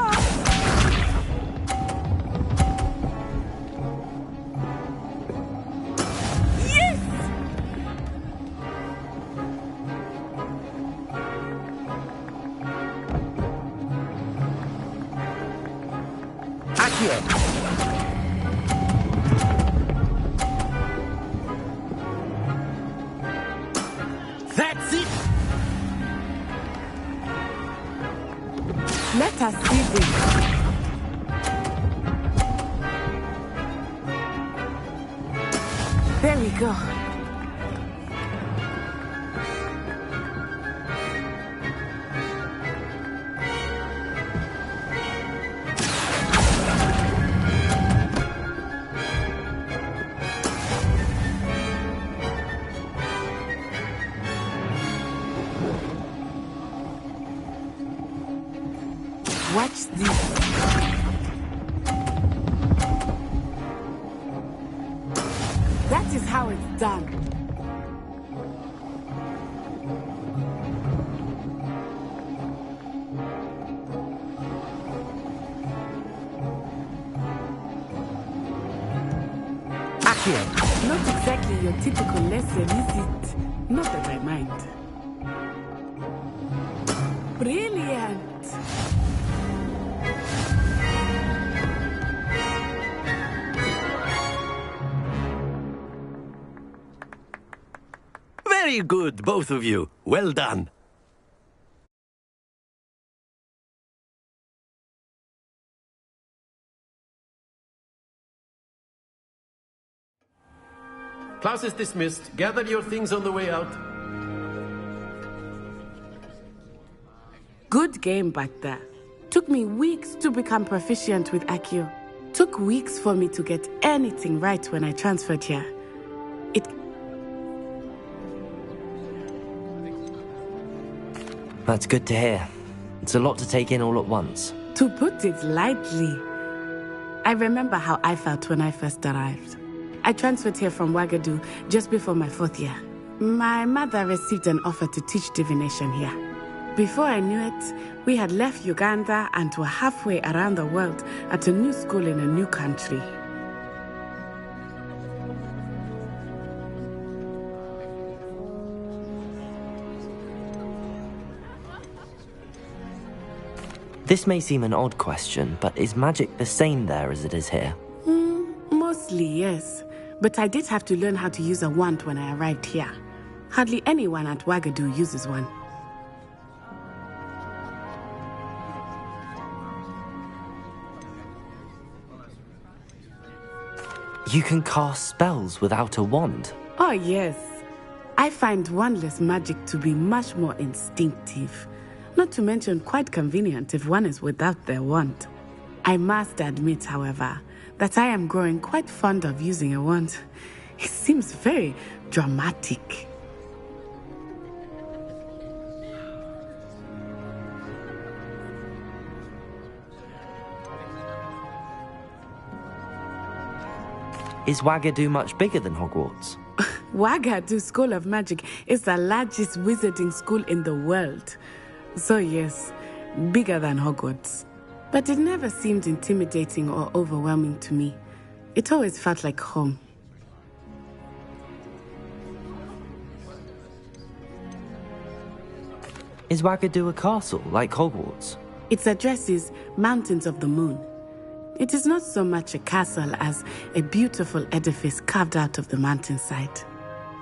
Yes! Accio. That's it! Let us see this. There we go. Watch this. That is how it's done. Accio. Not exactly your typical lesson, is it? Not that I mind. Brilliant. Very good, both of you. Well done. Class is dismissed. Gather your things on the way out. Good game back there. Took me weeks to become proficient with Accio. Took weeks for me to get anything right when I transferred here. That's good to hear. It's a lot to take in all at once. To put it lightly, I remember how I felt when I first arrived. I transferred here from Ouagadougou just before my 4th year. My mother received an offer to teach divination here. Before I knew it, we had left Uganda and were halfway around the world at a new school in a new country. This may seem an odd question, but is magic the same there as it is here? Mostly, yes. But I did have to learn how to use a wand when I arrived here. Hardly anyone at Ouagadougou uses one. You can cast spells without a wand? Oh, yes. I find wandless magic to be much more instinctive. Not to mention quite convenient if one is without their wand. I must admit, however, that I am growing quite fond of using a wand. It seems very dramatic. Is Ouagadougou much bigger than Hogwarts? Ouagadougou School of Magic is the largest wizarding school in the world. So yes, bigger than Hogwarts. But it never seemed intimidating or overwhelming to me. It always felt like home. Is Ouagadougou a castle, like Hogwarts? Its address is Mountains of the Moon. It is not so much a castle as a beautiful edifice carved out of the mountainside.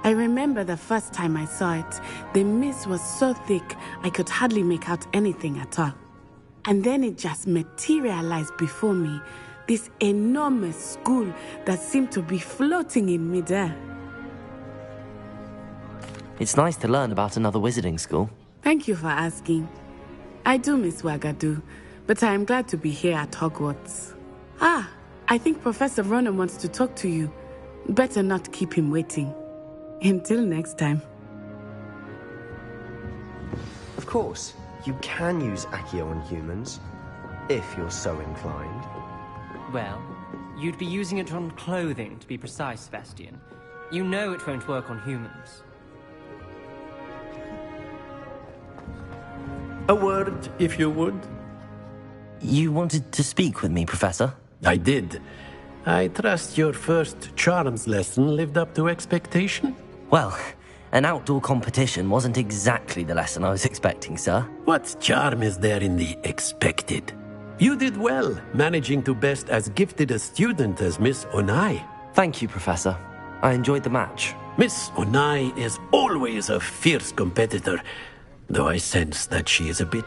I remember the first time I saw it, the mist was so thick I could hardly make out anything at all. And then it just materialized before me, this enormous school that seemed to be floating in midair. It's nice to learn about another wizarding school. Thank you for asking. I do miss Wagadu, but I am glad to be here at Hogwarts. Ah, I think Professor Ronan wants to talk to you. Better not keep him waiting. Until next time. Of course, you can use Accio on humans, if you're so inclined. Well, you'd be using it on clothing, to be precise, Sebastian. You know it won't work on humans. A word, if you would. You wanted to speak with me, Professor? I did. I trust your first charms lesson lived up to expectation? Well, an outdoor competition wasn't exactly the lesson I was expecting, sir. What charm is there in the expected? You did well, managing to best as gifted a student as Miss Onai. Thank you, Professor. I enjoyed the match. Miss Onai is always a fierce competitor, though I sense that she is a bit...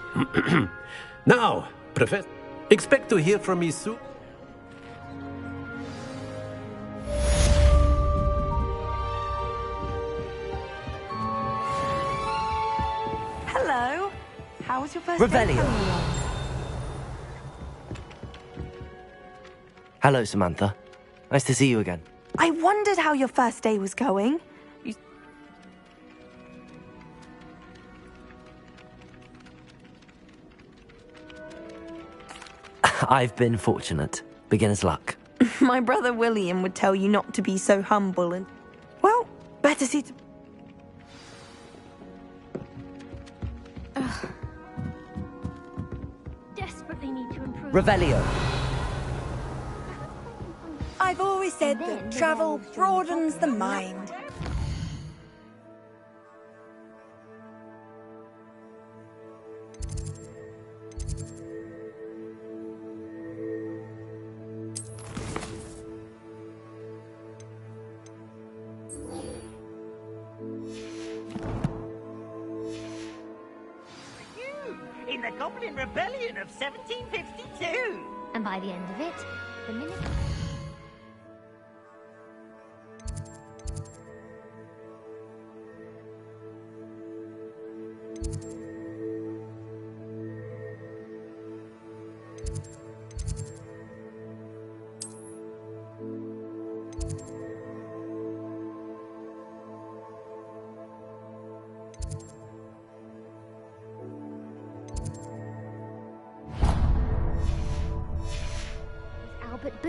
Now, Professor, expect to hear from me soon. Hello. How was your first Revelio. day coming along? Hello, Samantha. Nice to see you again. I wondered how your first day was going. I've been fortunate. Beginner's luck. My brother William would tell you not to be so humble and... Well, better see to... Desperately need to improve. Revelio. I've always said that travel broadens the mind. In the Goblin Rebellion of 1752. And by the end of it, the minute...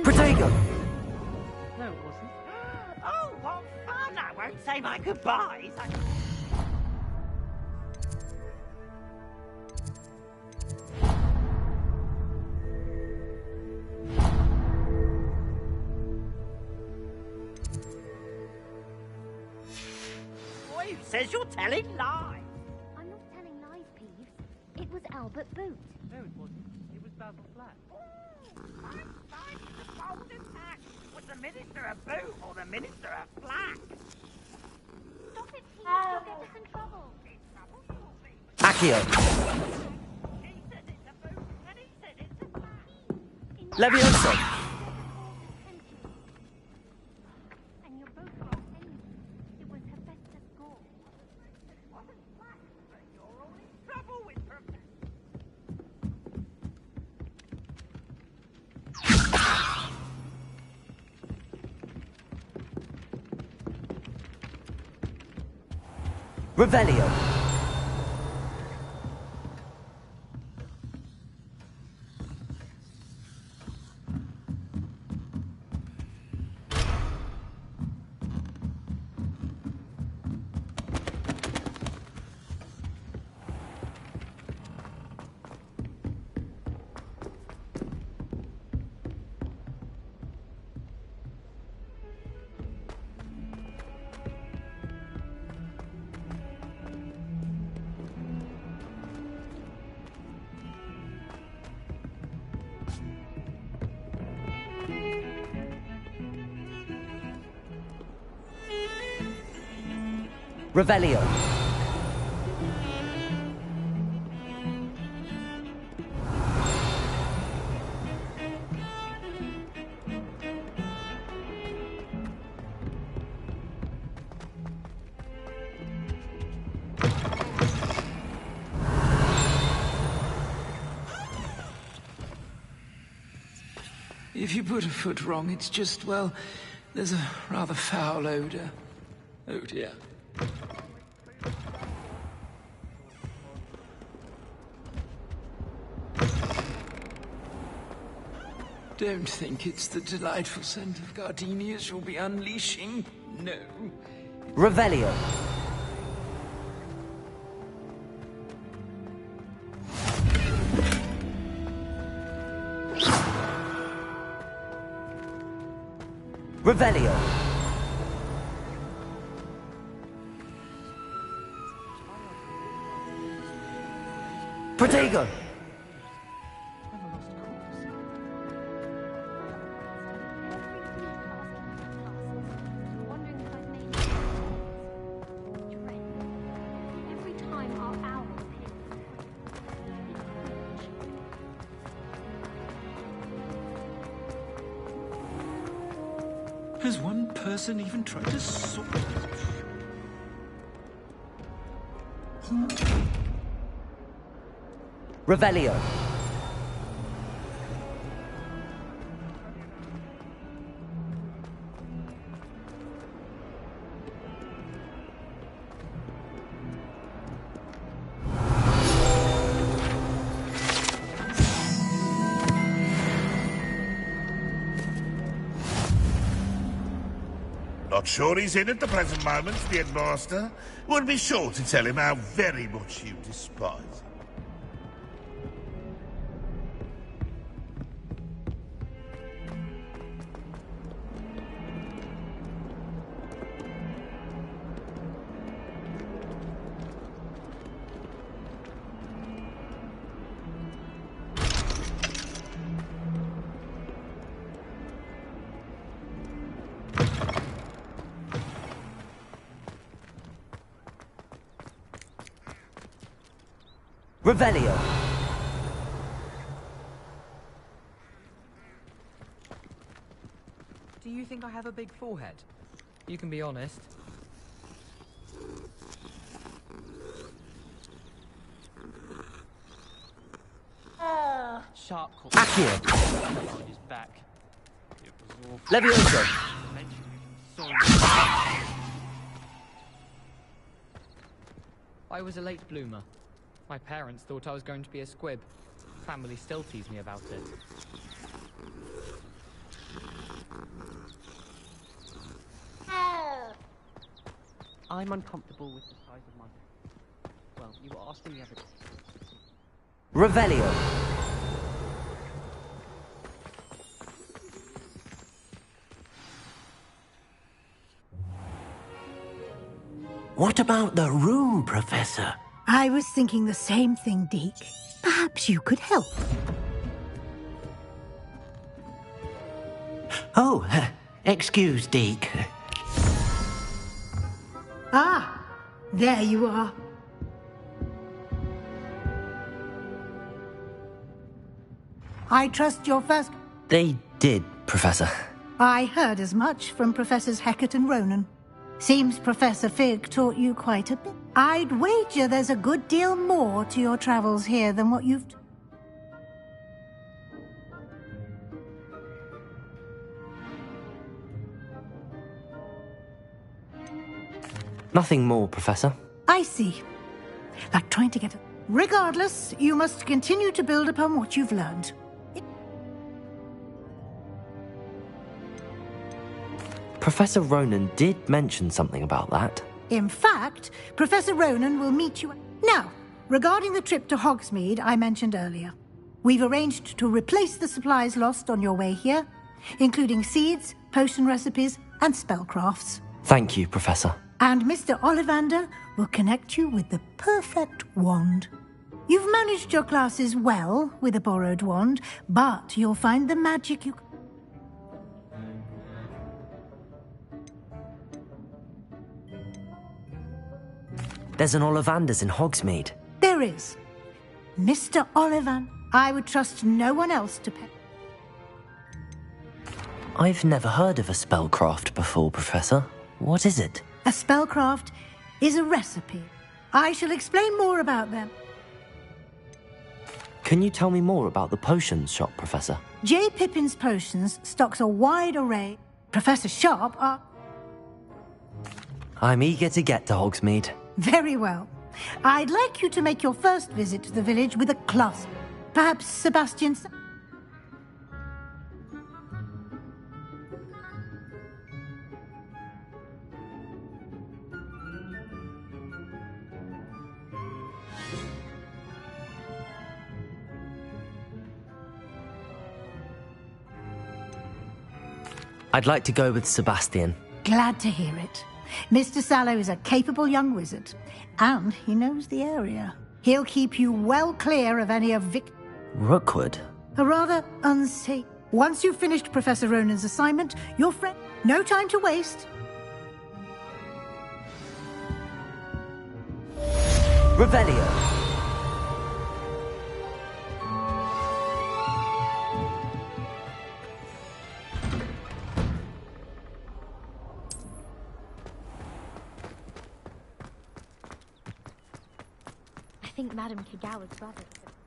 Protego! No, it wasn't. Oh, what fun! I won't say my goodbyes. Boy, who says you're telling lies? I'm not telling lies, Peeves. It was Albert Boot. No, it wasn't. It was Basil Flat. Was the Minister a boot or the Minister a flack? Stop it, Peeves. You'll get us in trouble. Accio. Levioso. And you're both wrong anyway. It was Hephaestus Gore. It wasn't flack, but you're all in trouble with Professor. Revelio. Revelio. If you put a foot wrong, it's just, well, there's a rather foul odor. Oh dear. Don't think it's the delightful scent of gardenias you'll be unleashing. No. Revelio. Revelio. Protego. Has one person even tried to sort it? Revelio. Not sure he's in at the present moment, the headmaster. Would be sure to tell him how very much you despise him. Revelio. Do you think I have a big forehead? You can be honest. Sharp claw. Accio. On his back. It was awful. Levioso. I was a late bloomer. My parents thought I was going to be a squib. Family still tease me about it. I'm uncomfortable with the size of my... Well, you were asking the other day. Revelio. What about the room, Professor? I was thinking the same thing, Deke. Perhaps you could help. Oh, excuse, Deke. Ah, there you are. I trust your first... They did, Professor. I heard as much from Professors Hecat and Ronan. Seems Professor Fig taught you quite a bit. I'd wager there's a good deal more to your travels here than what you've... Nothing more, Professor. I see. Like trying to get... Regardless, you must continue to build upon what you've learned. Professor Ronan did mention something about that. In fact, Professor Ronan will meet you... Now, regarding the trip to Hogsmeade I mentioned earlier, we've arranged to replace the supplies lost on your way here, including seeds, potion recipes, and spellcrafts. Thank you, Professor. And Mr. Ollivander will connect you with the perfect wand. You've managed your classes well with a borrowed wand, but you'll find the magic you... There's an Ollivander's in Hogsmeade. There is. Mr. Ollivander. I would trust no one else to pay. I've never heard of a spellcraft before, Professor. What is it? A spellcraft is a recipe. I shall explain more about them. Can you tell me more about the potions shop, Professor? J. Pippin's Potions stocks a wide array. Professor Sharp are... I'm eager to get to Hogsmeade. Very well. I'd like you to make your first visit to the village with a class. Perhaps Sebastian... I'd like to go with Sebastian. Glad to hear it. Mr. Sallow is a capable young wizard, and he knows the area. He'll keep you well clear of any of Rookwood? A rather unsafe... Once you've finished Professor Ronan's assignment, your friend... No time to waste. Revelio. I think Madame Kagawa's brother.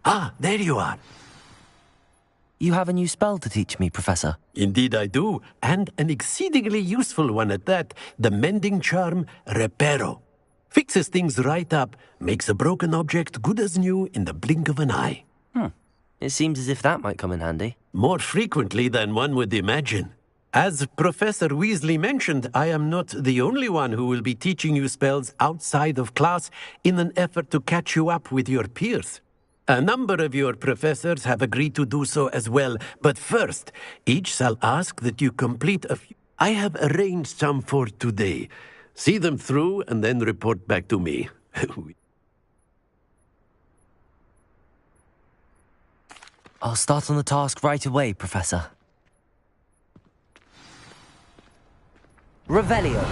Ah, there you are. You have a new spell to teach me, Professor. Indeed I do, and an exceedingly useful one at that. The mending charm, Reparo. Fixes things right up, makes a broken object good as new in the blink of an eye. It seems as if that might come in handy. More frequently than one would imagine. As Professor Weasley mentioned, I am not the only one who will be teaching you spells outside of class in an effort to catch you up with your peers. A number of your professors have agreed to do so as well, but first, each shall ask that you complete a few. I have arranged some for today. See them through and then report back to me. I'll start on the task right away, Professor. Revelio.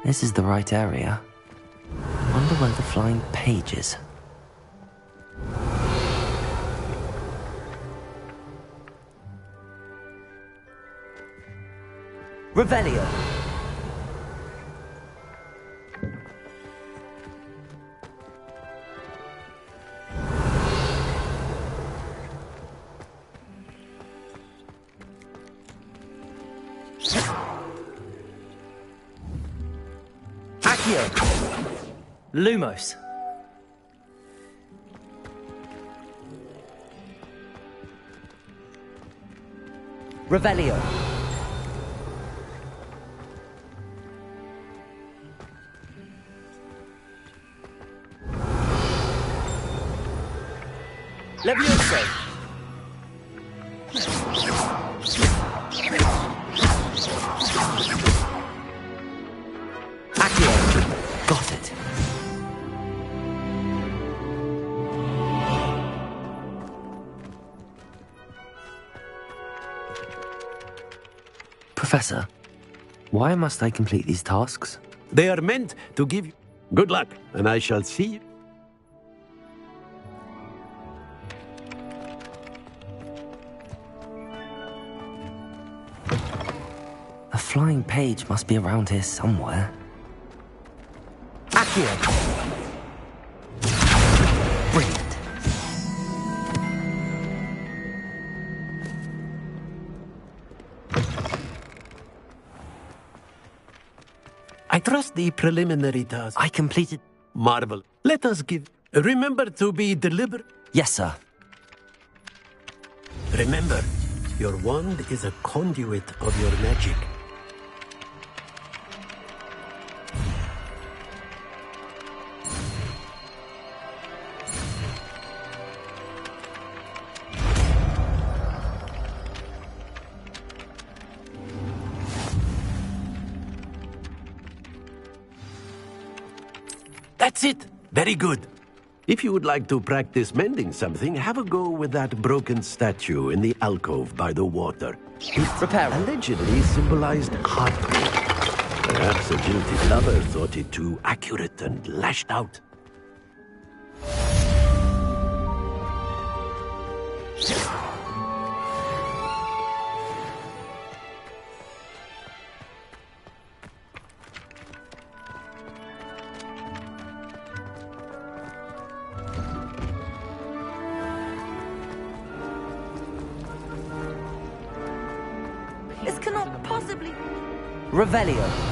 This is the right area. Wonder where the flying page is. Revelio. Accio. Lumos. Revelio. Levioso. Accio. Got it. Professor, why must I complete these tasks? They are meant to give you good luck, and I shall see you. A flying page must be around here somewhere. Accio! Brilliant. I trust the preliminary task. I completed... Marvel. Let us give... Remember to be deliberate. Yes, sir. Remember, your wand is a conduit of your magic. That's it. Very good. If you would like to practice mending something, have a go with that broken statue in the alcove by the water. It allegedly symbolized heartbreak. Perhaps a jilted lover thought it too accurate and lashed out. probably... Revelio.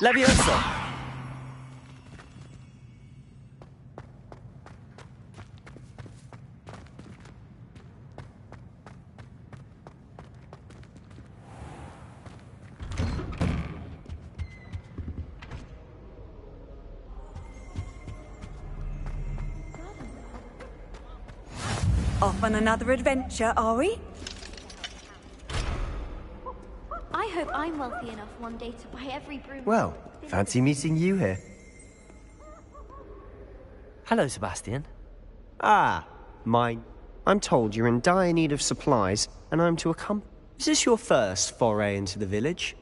Levioso! Off on another adventure, are we? I hope I'm wealthy enough one day to buy every broom. Well, fancy meeting you here. Hello, Sebastian. Ah, mine. I'm told you're in dire need of supplies, and I'm to accompany. Is this your first foray into the village?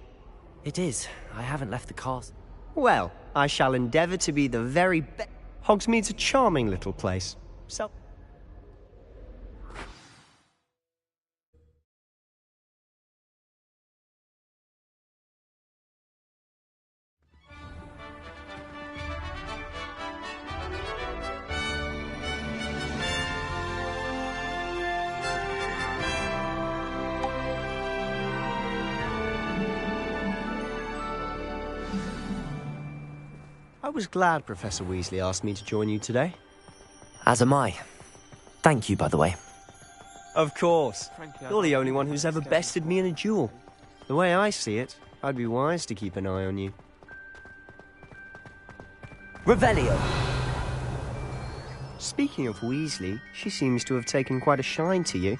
It is. I haven't left the castle. Well, I shall endeavour to be the very best. Hogsmeade's a charming little place. So... I was glad Professor Weasley asked me to join you today. As am I. Thank you, by the way. Of course. You're the only one who's ever bested me in a duel. The way I see it, I'd be wise to keep an eye on you. Revelio! Speaking of Weasley, she seems to have taken quite a shine to you.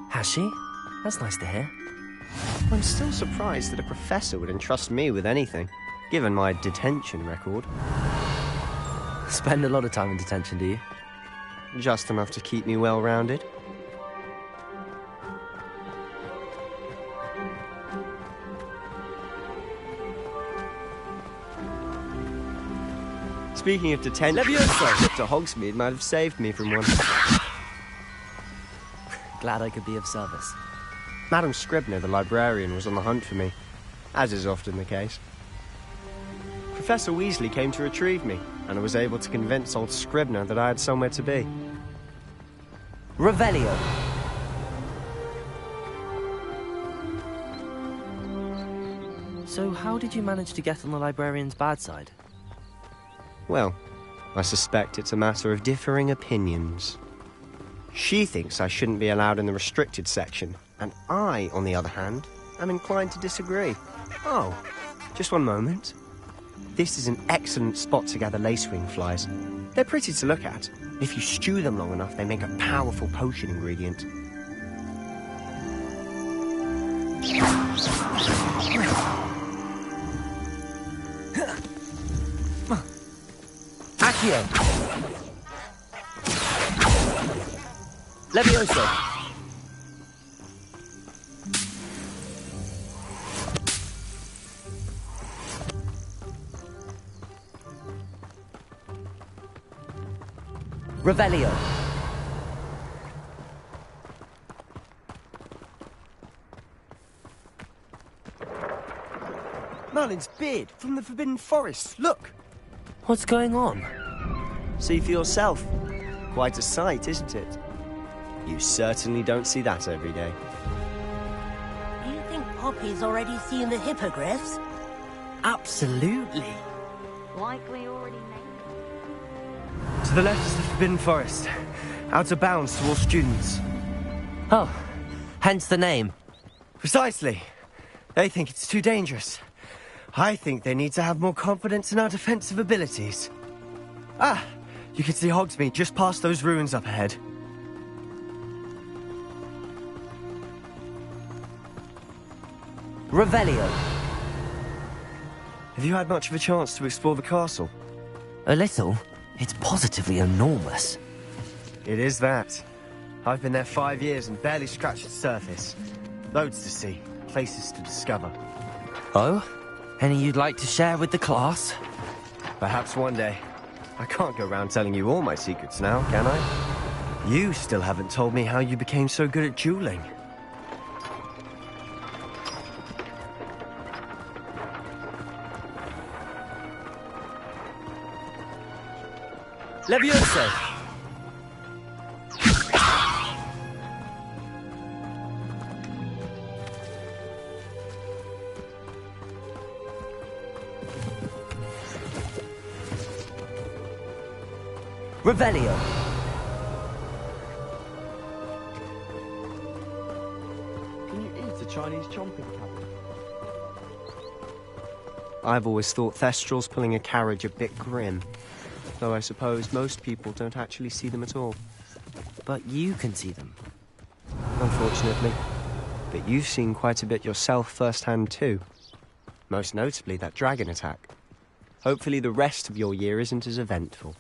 Has she? That's nice to hear. I'm still surprised that a professor would entrust me with anything, given my detention record. Spend a lot of time in detention, do you? Just enough to keep me well-rounded. Speaking of detention, Dr. Hogsmeade might have saved me from one. Glad I could be of service. Madam Scribner, the librarian, was on the hunt for me, as is often the case. Professor Weasley came to retrieve me, and I was able to convince old Scribner that I had somewhere to be. Revelio! So how did you manage to get on the librarian's bad side? Well, I suspect it's a matter of differing opinions. She thinks I shouldn't be allowed in the restricted section, and I, on the other hand, am inclined to disagree. Oh, just one moment. This is an excellent spot to gather lacewing flies. They're pretty to look at. If you stew them long enough, they make a powerful potion ingredient. Accio! Levioso! Revelio! Merlin's beard from the Forbidden Forest, look! What's going on? See for yourself. Quite a sight, isn't it? You certainly don't see that every day. Do you think Poppy's already seen the hippogriffs? Absolutely. Likely already made. To the left is the Forbidden Forest. Out of bounds to all students. Oh, hence the name. Precisely. They think it's too dangerous. I think they need to have more confidence in our defensive abilities. Ah, you can see Hogsmeade just past those ruins up ahead. Revelio. Have you had much of a chance to explore the castle? A little. It's positively enormous. It is that. I've been there 5 years and barely scratched the surface. Loads to see, places to discover. Oh? Any you'd like to share with the class? Perhaps one day. I can't go around telling you all my secrets now, can I? You still haven't told me how you became so good at dueling. Levioso! Revelio! Can you eat a Chinese chomping cabbage? I've always thought Thestrals pulling a carriage a bit grim. Though I suppose most people don't actually see them at all. But you can see them. Unfortunately. But you've seen quite a bit yourself firsthand too. Most notably that dragon attack. Hopefully the rest of your year isn't as eventful.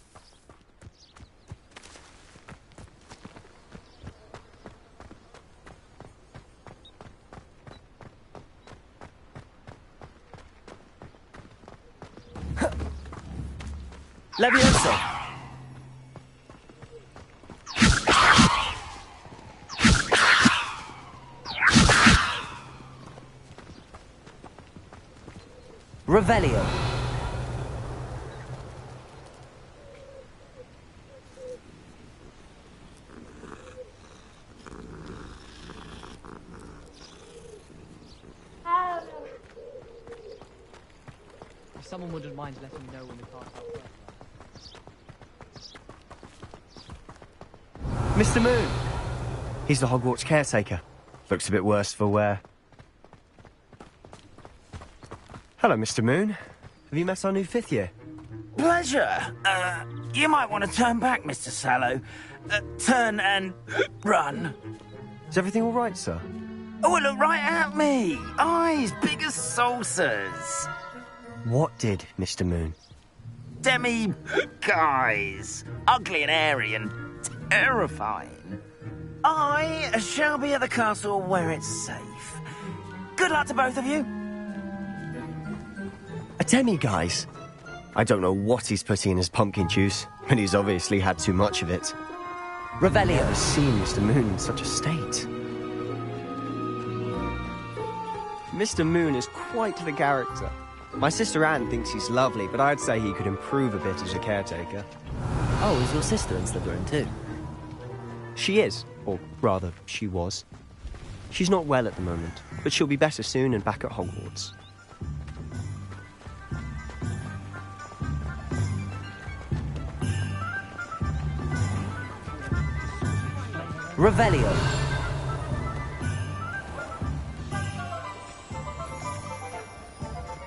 Levioso! Revelio! If someone wouldn't mind letting me know when we pass out first. Mr. Moon! He's the Hogwarts caretaker. Looks a bit worse for wear. Hello, Mr. Moon. Have you met our new 5th year? Pleasure. You might want to turn back, Mr. Sallow. Turn and run. Is everything all right, sir? Oh, look right at me. Eyes big as saucers. What did, Mr. Moon? Guys. Ugly and airy and terrifying. I shall be at the castle where it's safe. Good luck to both of you. A demi-guise? I don't know what he's putting in his pumpkin juice, but he's obviously had too much of it. Revelio! I've never seen Mr. Moon in such a state. Mr. Moon is quite the character. My sister Anne thinks he's lovely, but I'd say he could improve a bit as a caretaker. Oh, is your sister in Slytherin too? She is, or rather, she was. She's not well at the moment, but she'll be better soon and back at Hogwarts. Revelio!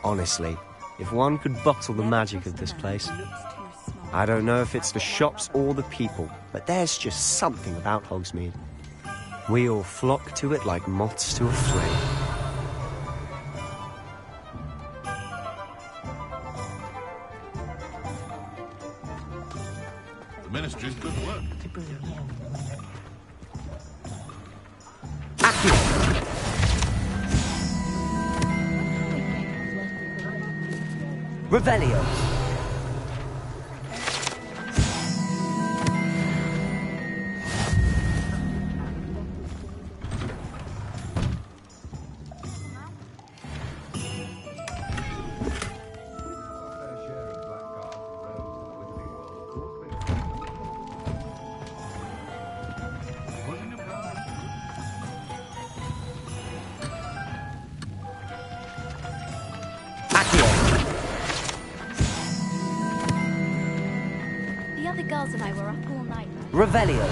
Honestly, if one could bottle the magic of this place. I don't know if it's the shops or the people, but there's just something about Hogsmeade. We all flock to it like moths to a flame. The Ministry's good work. Revelio! The other girls and I were up all night. Revelio!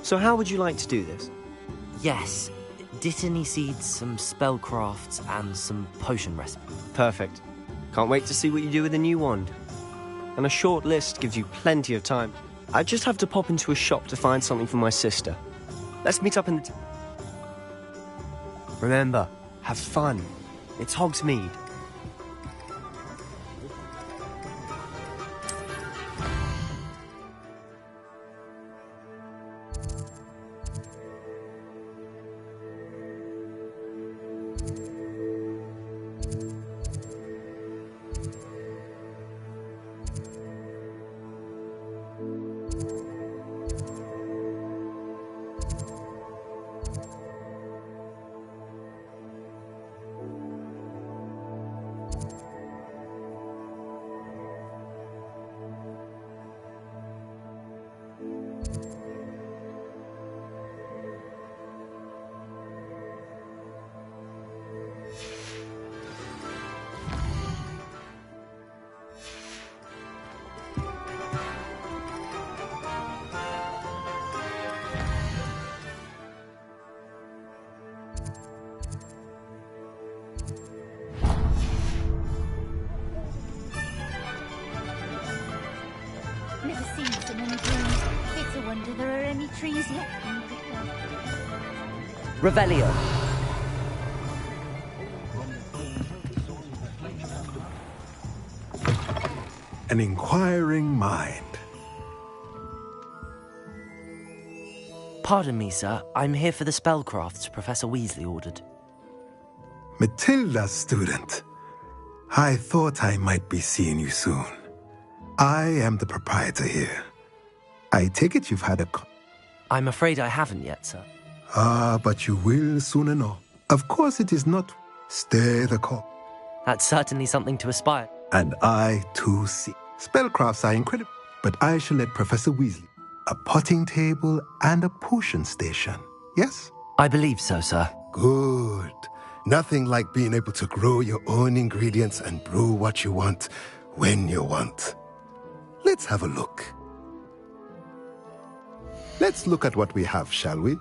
So how would you like to do this? Yes. Dittany seeds, some spellcrafts, and some potion recipes. Perfect. Can't wait to see what you do with the new wand. And a short list gives you plenty of time. I just have to pop into a shop to find something for my sister. Let's meet up in the... Remember, have fun. It's Hogsmeade. never seen so many blooms. It's a wonder there are any trees left. Revelio. An inquiring mind. Pardon me, sir. I'm here for the spellcrafts Professor Weasley ordered. Matilda's student. I thought I might be seeing you soon. I am the proprietor here. I take it you've had a... I'm afraid I haven't yet, sir. But you will soon enough. Of course it is not. Stay the course. That's certainly something to aspire. And I, too, see. Spellcrafts are incredible, but I shall let Professor Weasley. A potting table and a potion station, yes? I believe so, sir. Good. Nothing like being able to grow your own ingredients and brew what you want, when you want. Let's have a look. Let's look at what we have, shall we?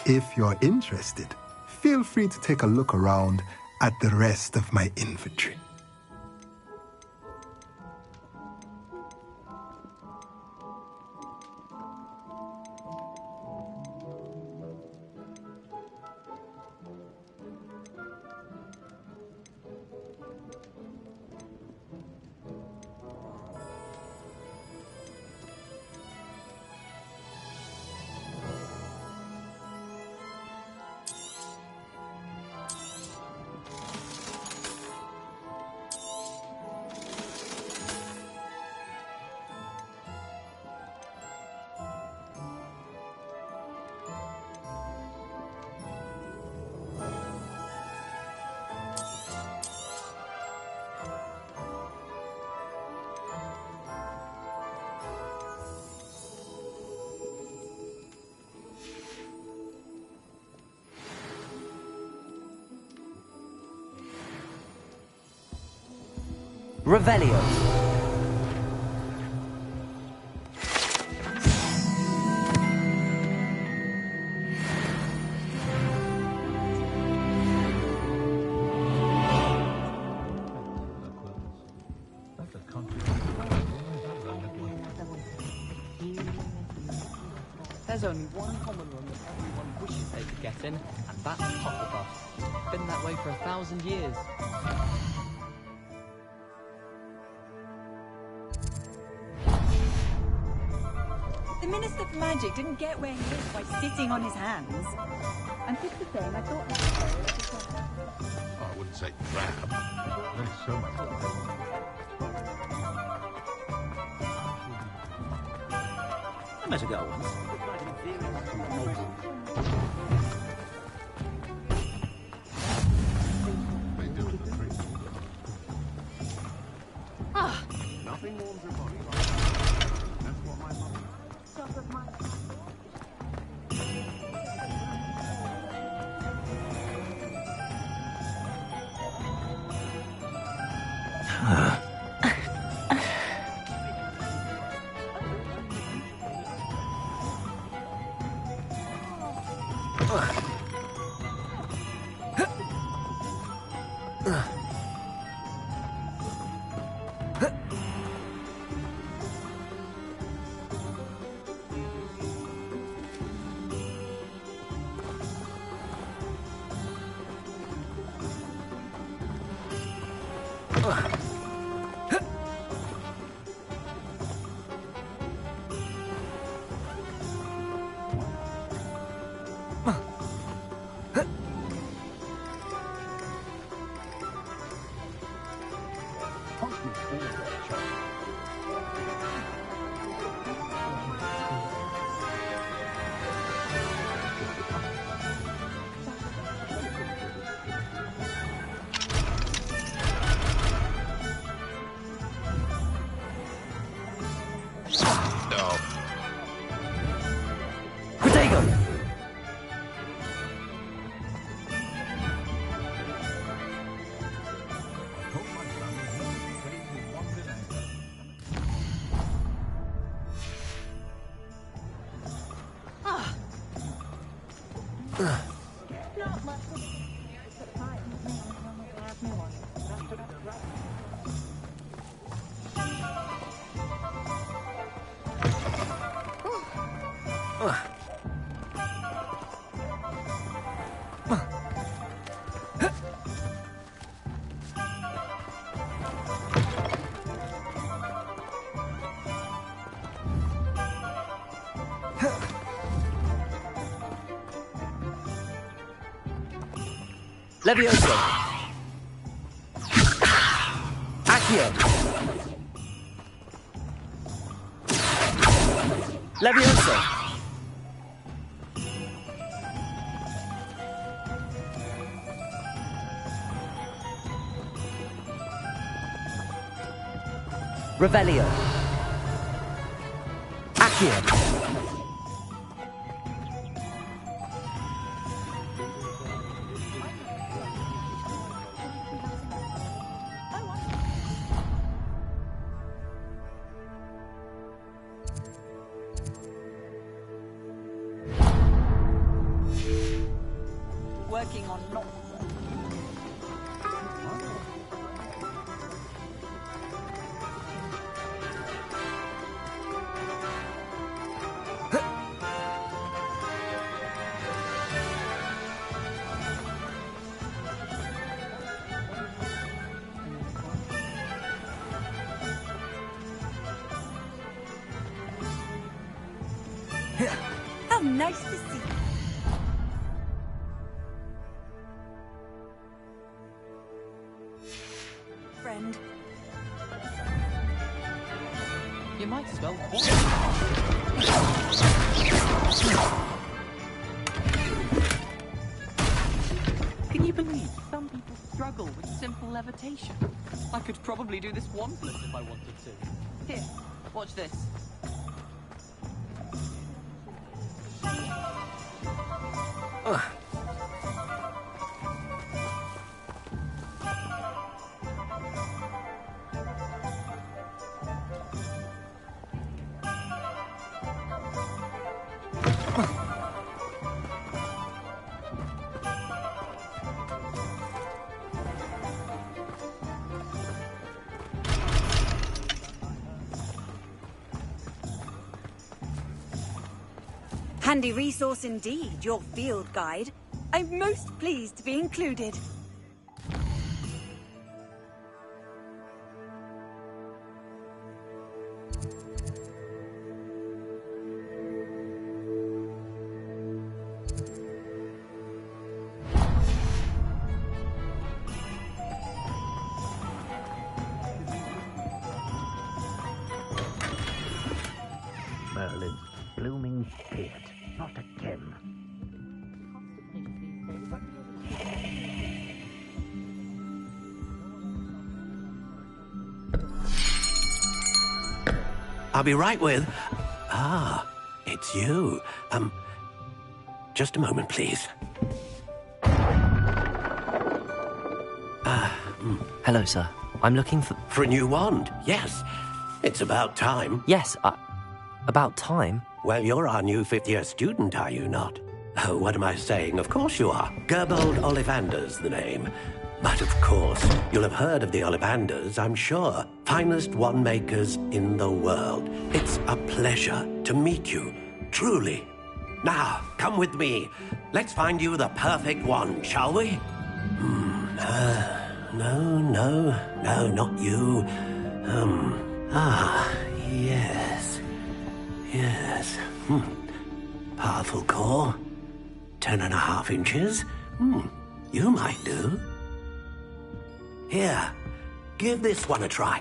If you're interested, feel free to take a look around at the rest of my inventory. Revelio. There's only one common room that everyone wishes they could get in, and that's Hufflepuff. Been that way for 1,000 years. The Minister for Magic didn't get where he is by sitting on his hands. I'm just the same, I thought... I wouldn't say crap. There's so much. I met a girl once. Ah! Nothing warms your body like that. That's what my mum... Levioso! Accio! Levioso! Revelio! Accio! Working on not. How nice to see you. Friend. You might spell Can you believe some people struggle with simple levitation? I could probably do this one flip if I wanted to. Here, watch this. Handy resource indeed, your field guide. I'm most pleased to be included. Merlin's blooming beard. Not again. I'll be right with... Ah, it's you. Just a moment, please. Hello, sir. I'm looking for... For a new wand, yes. It's about time. Yes, about time? Well, you're our new fifth-year student, are you not? Oh, what am I saying? Of course you are. Gerbold Ollivander's the name. But of course, you'll have heard of the Ollivanders, I'm sure. Finest wand makers in the world. It's a pleasure to meet you, truly. Now, come with me. Let's find you the perfect wand, shall we? No, not you. Yes. Powerful core. 10.5 inches. You might do. Here, give this one a try.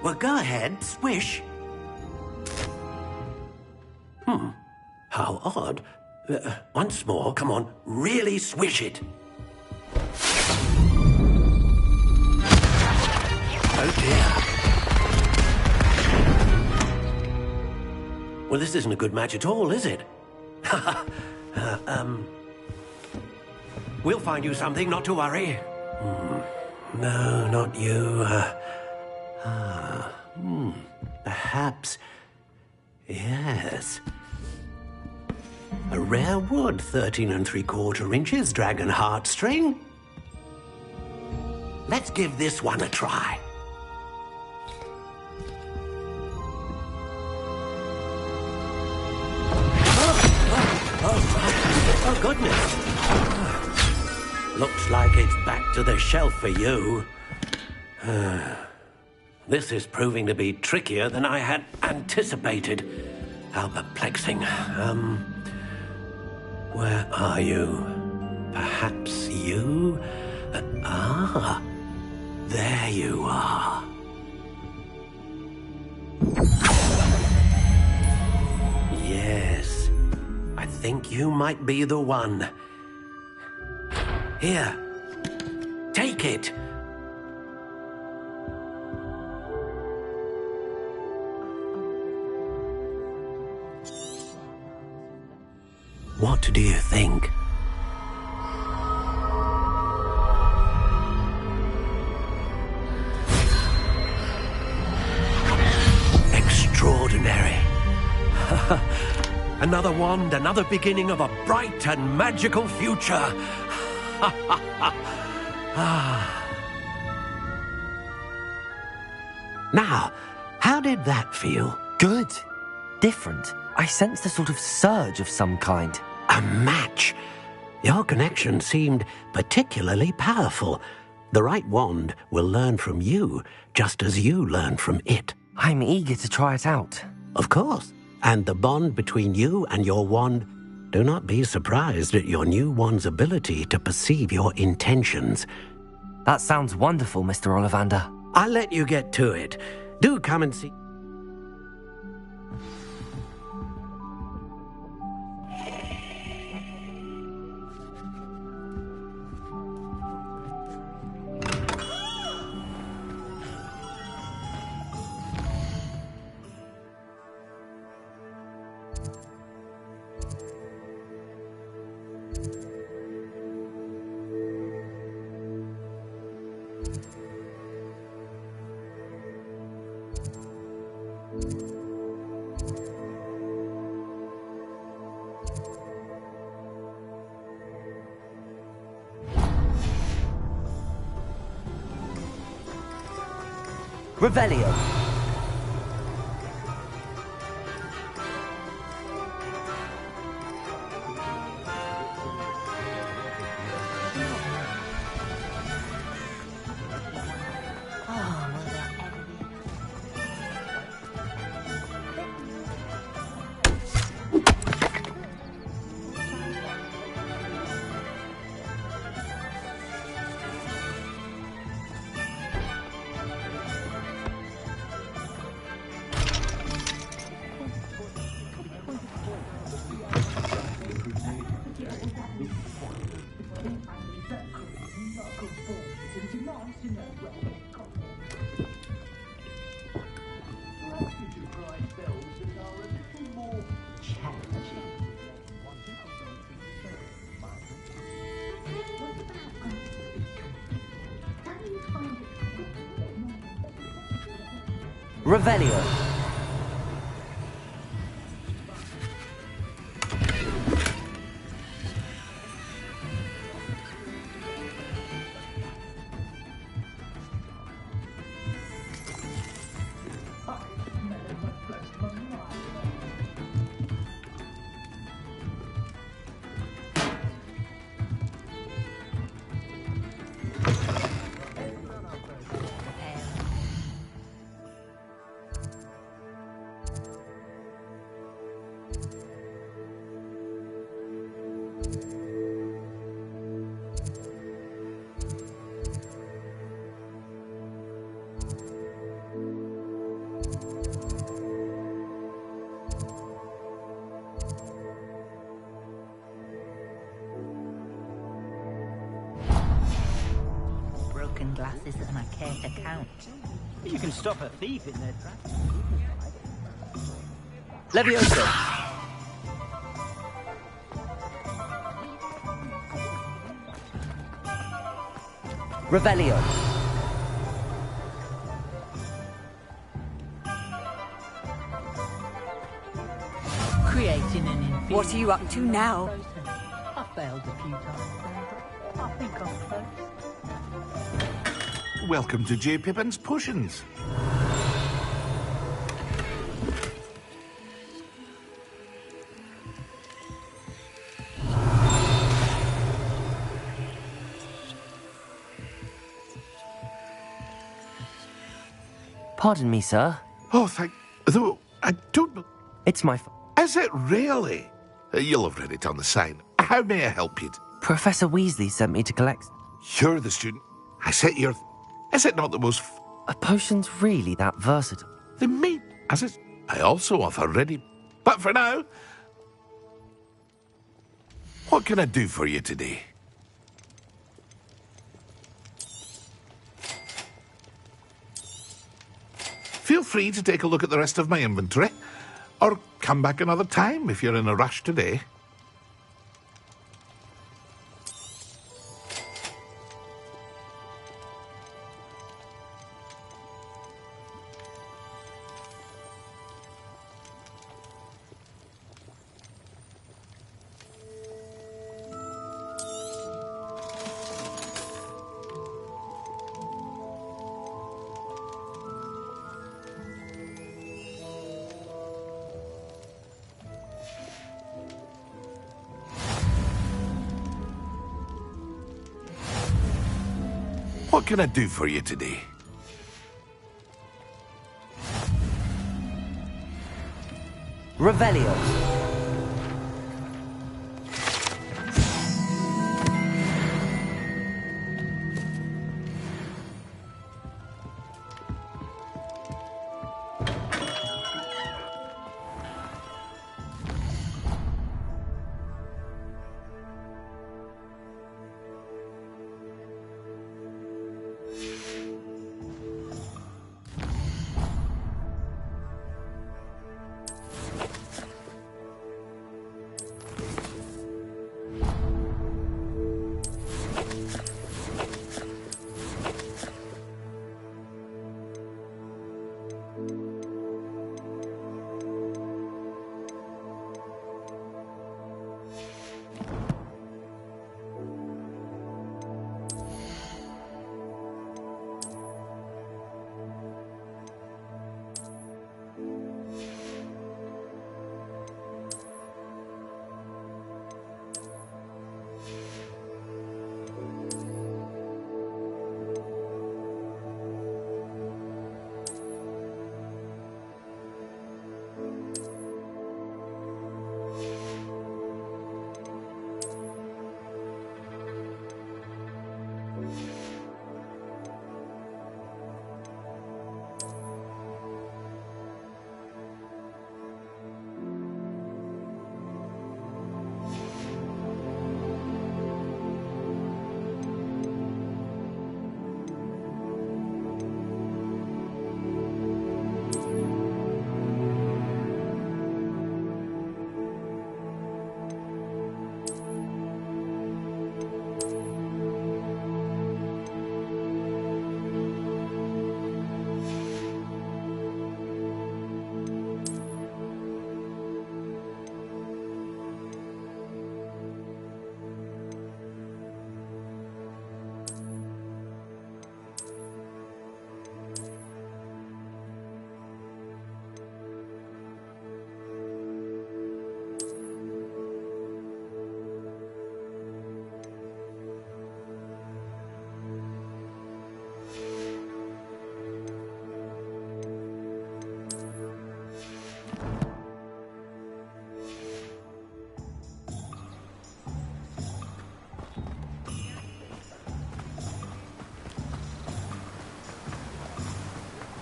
Well, go ahead, swish. How odd. Once more, come on, really swish it. Oh dear. Well, this isn't a good match at all, is it? We'll find you something, not to worry. No, not you. Perhaps... Yes. A rare wood, 13 3/4 inches, dragon heartstring. Let's give this one a try. Oh, goodness. Looks like it's back to the shelf for you. This is proving to be trickier than I had anticipated. How perplexing. Where are you? Perhaps you? There you are. Yes, I think you might be the one. Here, take it. What do you think? Extraordinary. Another wand, another beginning of a bright and magical future. Now, how did that feel? Good. Different. I sensed a sort of surge of some kind. A match. Your connection seemed particularly powerful. The right wand will learn from you, just as you learn from it. I'm eager to try it out. Of course. And the bond between you and your wand, do not be surprised at your new wand's ability to perceive your intentions. That sounds wonderful, Mr. Ollivander. I'll let you get to it. Do come and see. Revelio. Revelio. Glasses than I care to count. You can stop a thief in their tracks. Levioso. Revelio. Creative in an inferior... What are you up to now? I failed a few times, but I think I'm close. Welcome to J. Pippin's Potions. Pardon me, sir. Oh, thank... Though, I don't... It's my... Is it really? You'll have read it on the sign. How may I help you? Professor Weasley sent me to collect... You're the student. I said you're... Is it not the most... Are potions really that versatile? They may... As it... I also offer ready... But for now... What can I do for you today? Feel free to take a look at the rest of my inventory, or come back another time if you're in a rush today. What can I do for you today? Revelio.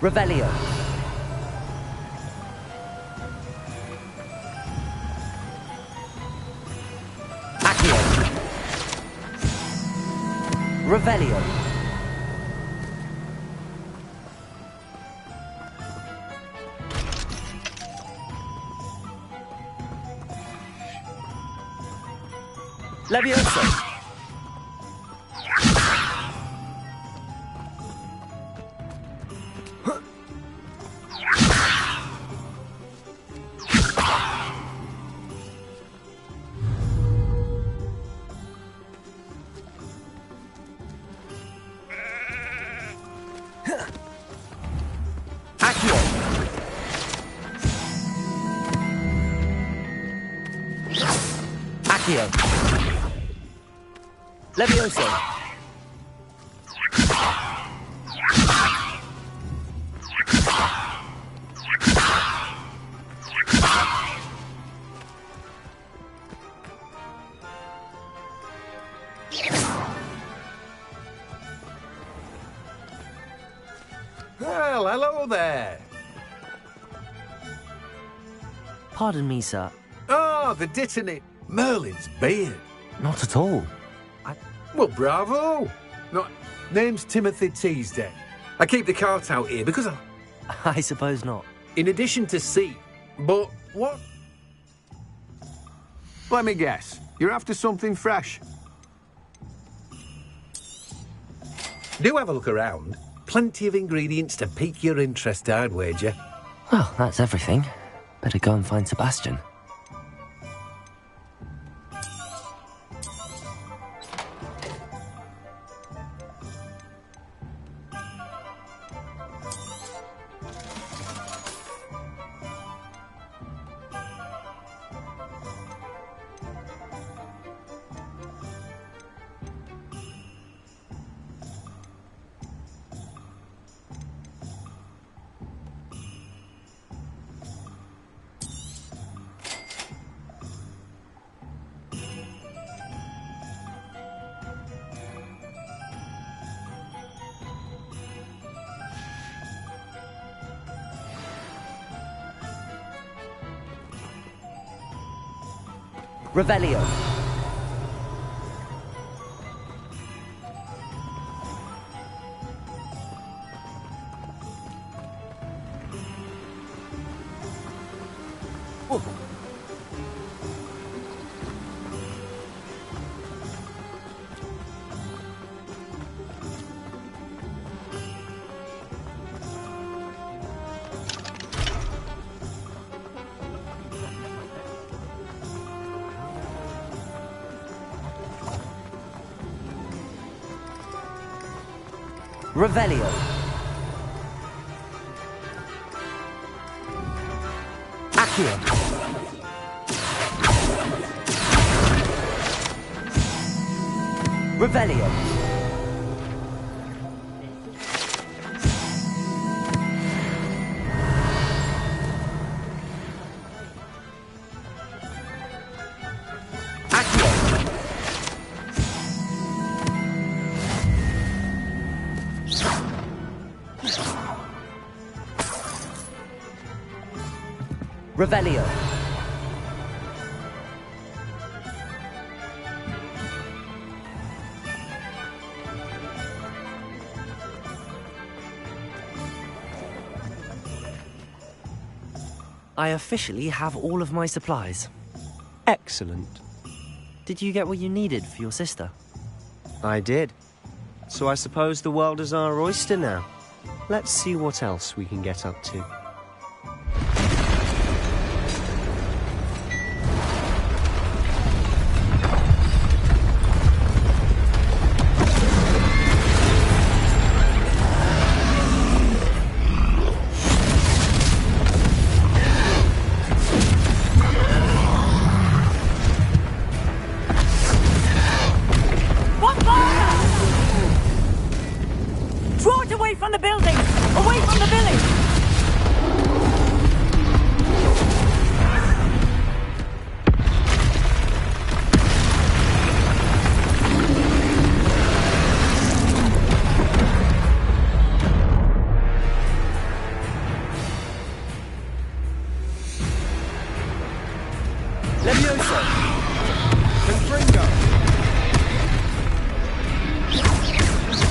Revelio. Accio. Revelio. Levioso. Accio. Levioso. Well, hello there. Pardon me, sir. Ah, the Dittany. Merlin's beard. Not at all. Well, bravo. No, name's Timothy Teasdale. I keep the cart out here because I suppose not. In addition to sea. But what? Let me guess. You're after something fresh. Do have a look around. Plenty of ingredients to pique your interest, I'd wager. Well, that's everything. Better go and find Sebastian. Revelio. Revelio. Accio. Revelio. Revelio. I officially have all of my supplies. Excellent. Did you get what you needed for your sister? I did. So I suppose the world is our oyster now. Let's see what else we can get up to.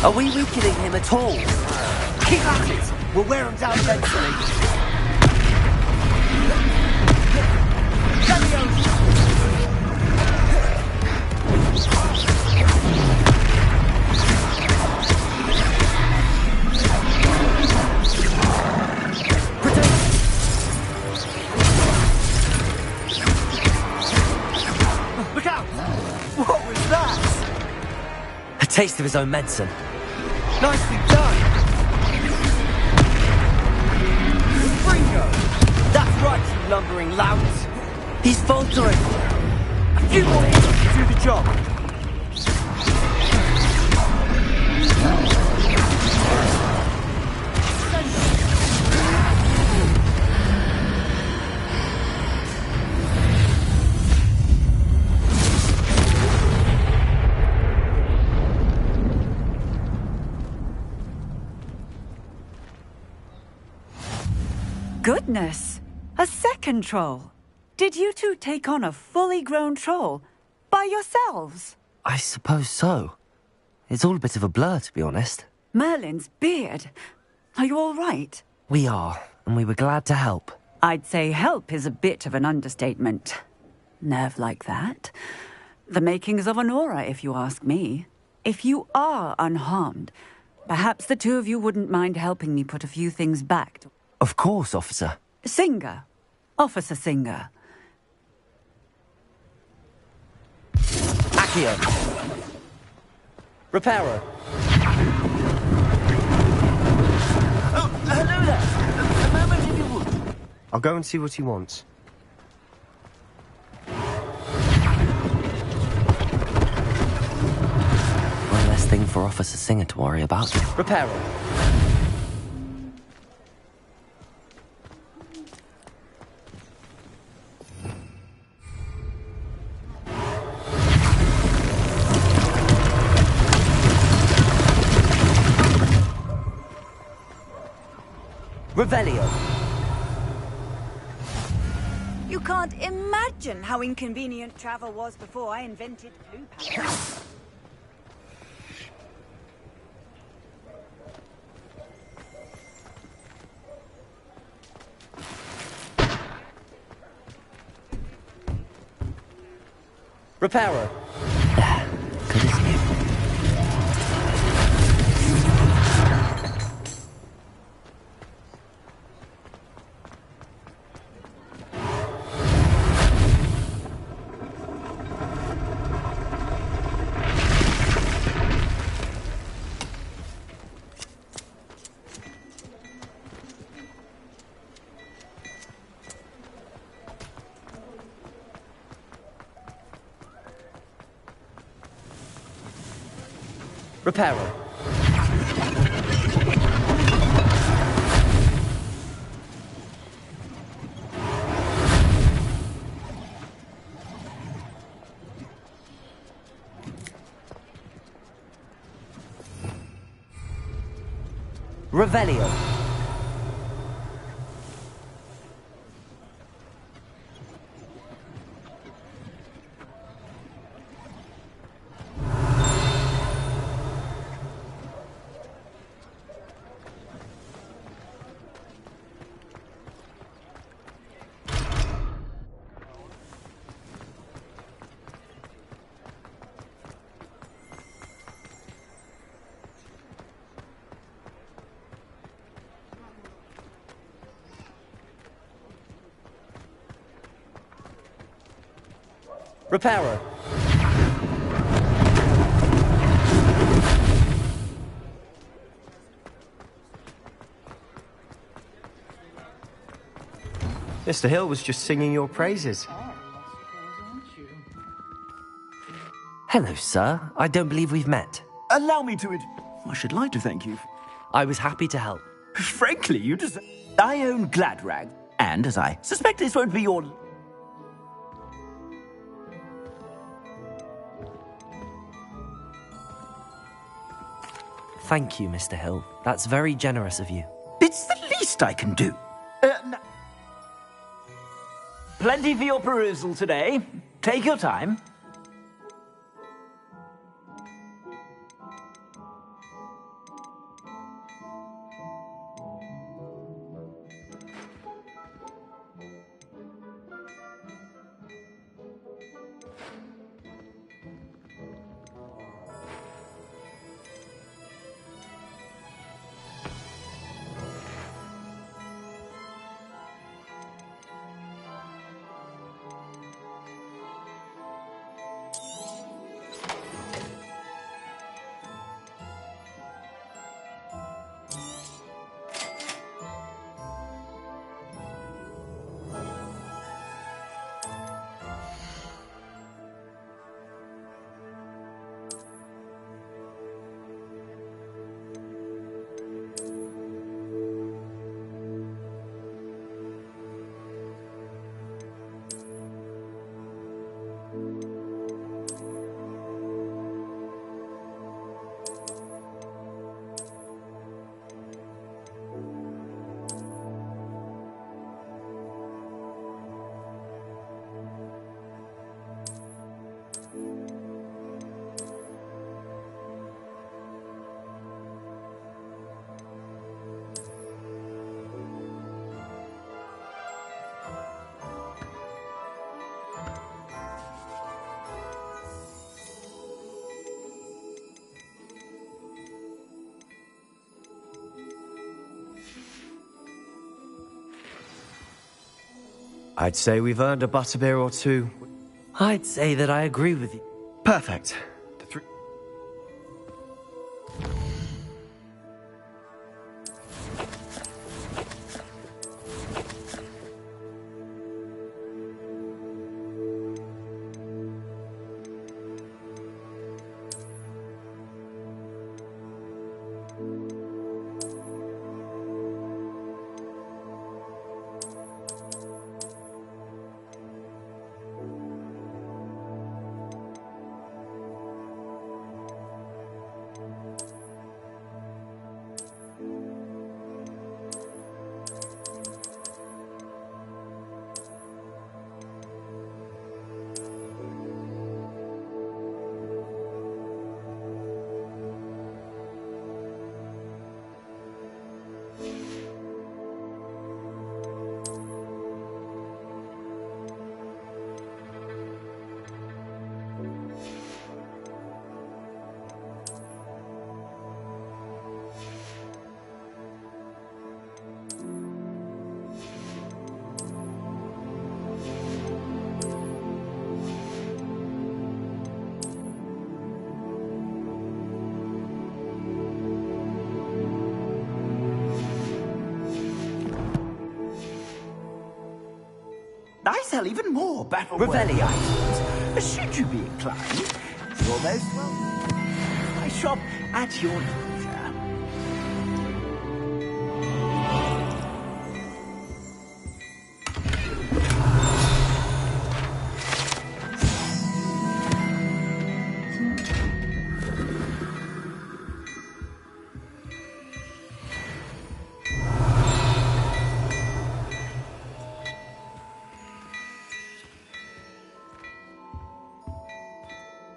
Are we weakening him at all? Keep at it! We'll wear him down eventually. Look out! What was that? A taste of his own medicine. Nicely done! Ringo! That's right, you lumbering louts! He's faltering! I Few more hits to do the job. Goodness! A second troll. Did you two take on a fully grown troll by yourselves? I suppose so. It's all a bit of a blur, to be honest. Merlin's beard. Are you all right? We are, and we were glad to help. I'd say help is a bit of an understatement. Nerve like that. The makings of an aura, if you ask me. If you are unharmed, perhaps the two of you wouldn't mind helping me put a few things back. Of course, officer. Singer. Officer Singer. Accio. Reparo. Oh, hello there. A moment if you would. I'll go and see what he wants. One less thing for Officer Singer to worry about. Reparo. Revelio. You can't imagine how inconvenient travel was before I invented blue powder. Reparo. Good as new. Reparo. Revelio. Reparo. Mr. Hill was just singing your praises. Hello, sir. I don't believe we've met. Allow me to I should like to thank you. I was happy to help. Frankly, you deserve... I own Gladrag, and as I suspect this won't be your... Thank you, Mr. Hill. That's very generous of you. It's the least I can do. Plenty for your perusal today. Take your time. I'd say we've earned a butterbeer or two. I'd say that I agree with you. Perfect. I sell even more battle Revelio items. Should you be inclined, you're most welcome. I shop at your leisure.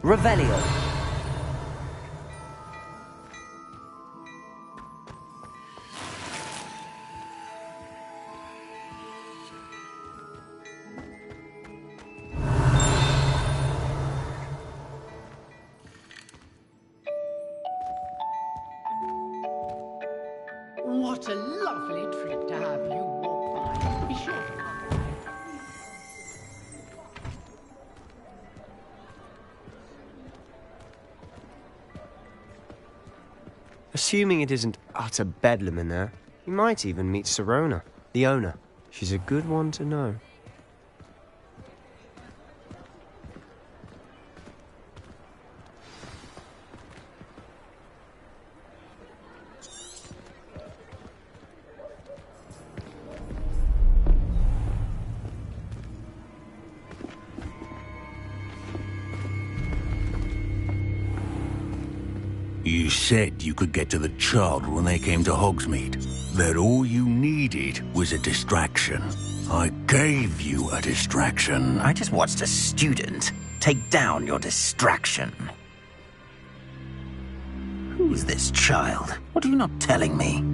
Revelio. What a lovely treat to have you walk by. Be sure to come. Assuming it isn't utter bedlam in there, you might even meet Sirona, the owner. She's a good one to know. You said you could get to the child when they came to Hogsmeade. That all you needed was a distraction. I gave you a distraction. I just watched a student take down your distraction. Who's this child? What are you not telling me?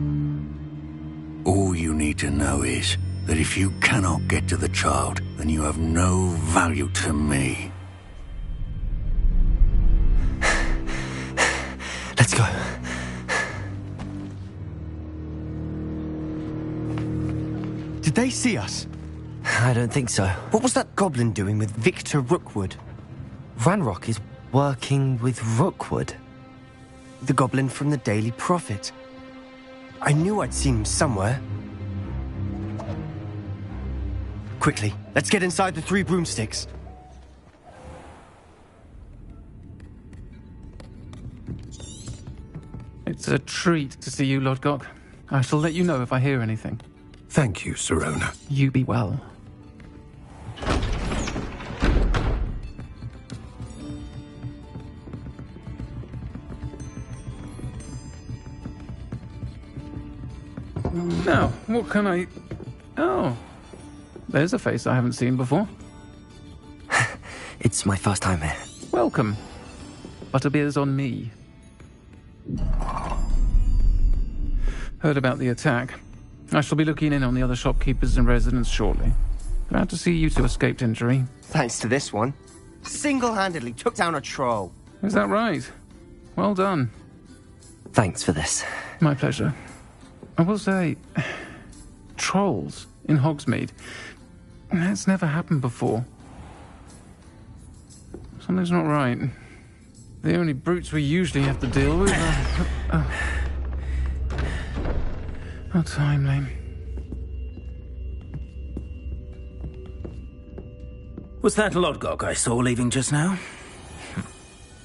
All you need to know is that if you cannot get to the child, then you have no value to me. Let's go. Did they see us? I don't think so. What was that goblin doing with Victor Rookwood? Ranrock is working with Rookwood. The goblin from the Daily Prophet. I knew I'd seen him somewhere. Quickly, let's get inside the Three Broomsticks. It's a treat to see you, Lodgok. I shall let you know if I hear anything. Thank you, Sirona. You be well. Now, what can I... Oh, there's a face I haven't seen before. It's my first time here. Welcome. Butterbeer's on me. Heard about the attack. I shall be looking in on the other shopkeepers and residents shortly. Glad to see you two escaped injury. Thanks to this one. Single-handedly took down a troll. Is that right? Well done. Thanks for this. My pleasure. I will say, trolls in Hogsmeade. That's never happened before. Something's not right. The only brutes we usually have to deal with are timely. Was that Lodgok I saw leaving just now?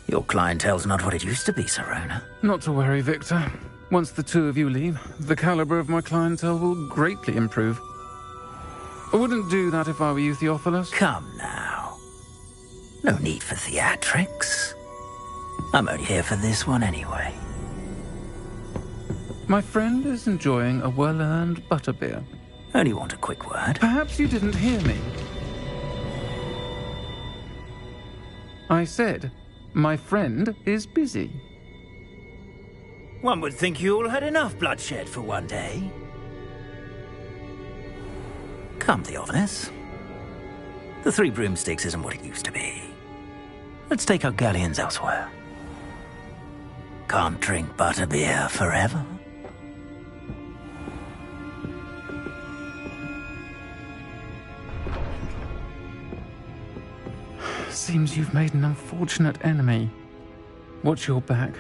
Your clientele's not what it used to be, Sirona. Not to worry, Victor. Once the two of you leave, the caliber of my clientele will greatly improve. I wouldn't do that if I were you, Theophilus. Come now. No need for theatrics. I'm only here for this one anyway. My friend is enjoying a well-earned butterbeer. Only want a quick word. Perhaps you didn't hear me. I said, my friend is busy. One would think you all had enough bloodshed for one day. Come, Theophilus. The Three Broomsticks isn't what it used to be. Let's take our galleons elsewhere. Can't drink butterbeer forever. Seems you've made an unfortunate enemy. Watch your back.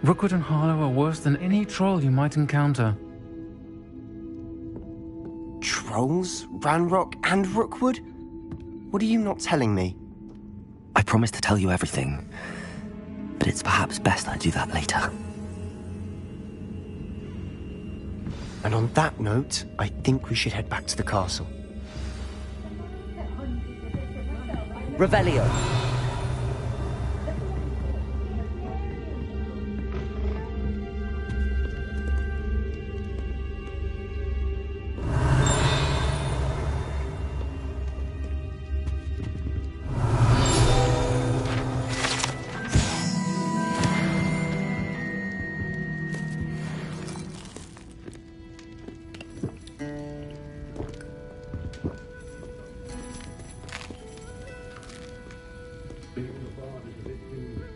Rookwood and Harlow are worse than any troll you might encounter. Trolls? Ranrock and Rookwood? What are you not telling me? I promised to tell you everything, but it's perhaps best I do that later. And on that note, I think we should head back to the castle. Revelio.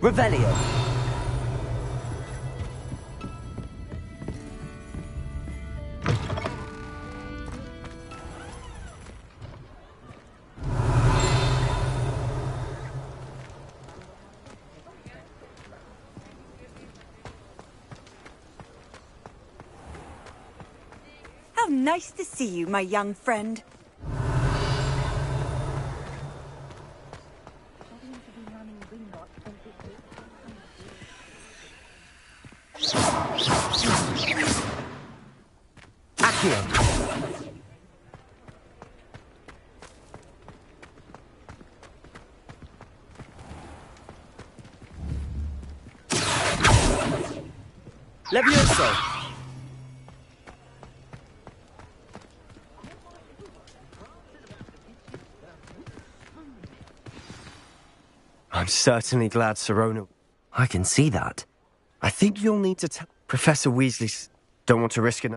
Revelio. How nice to see you, my young friend. Levioso. I'm certainly glad Sirona... I can see that. I think you'll need to tell... Professor Weasley don't want to risk it...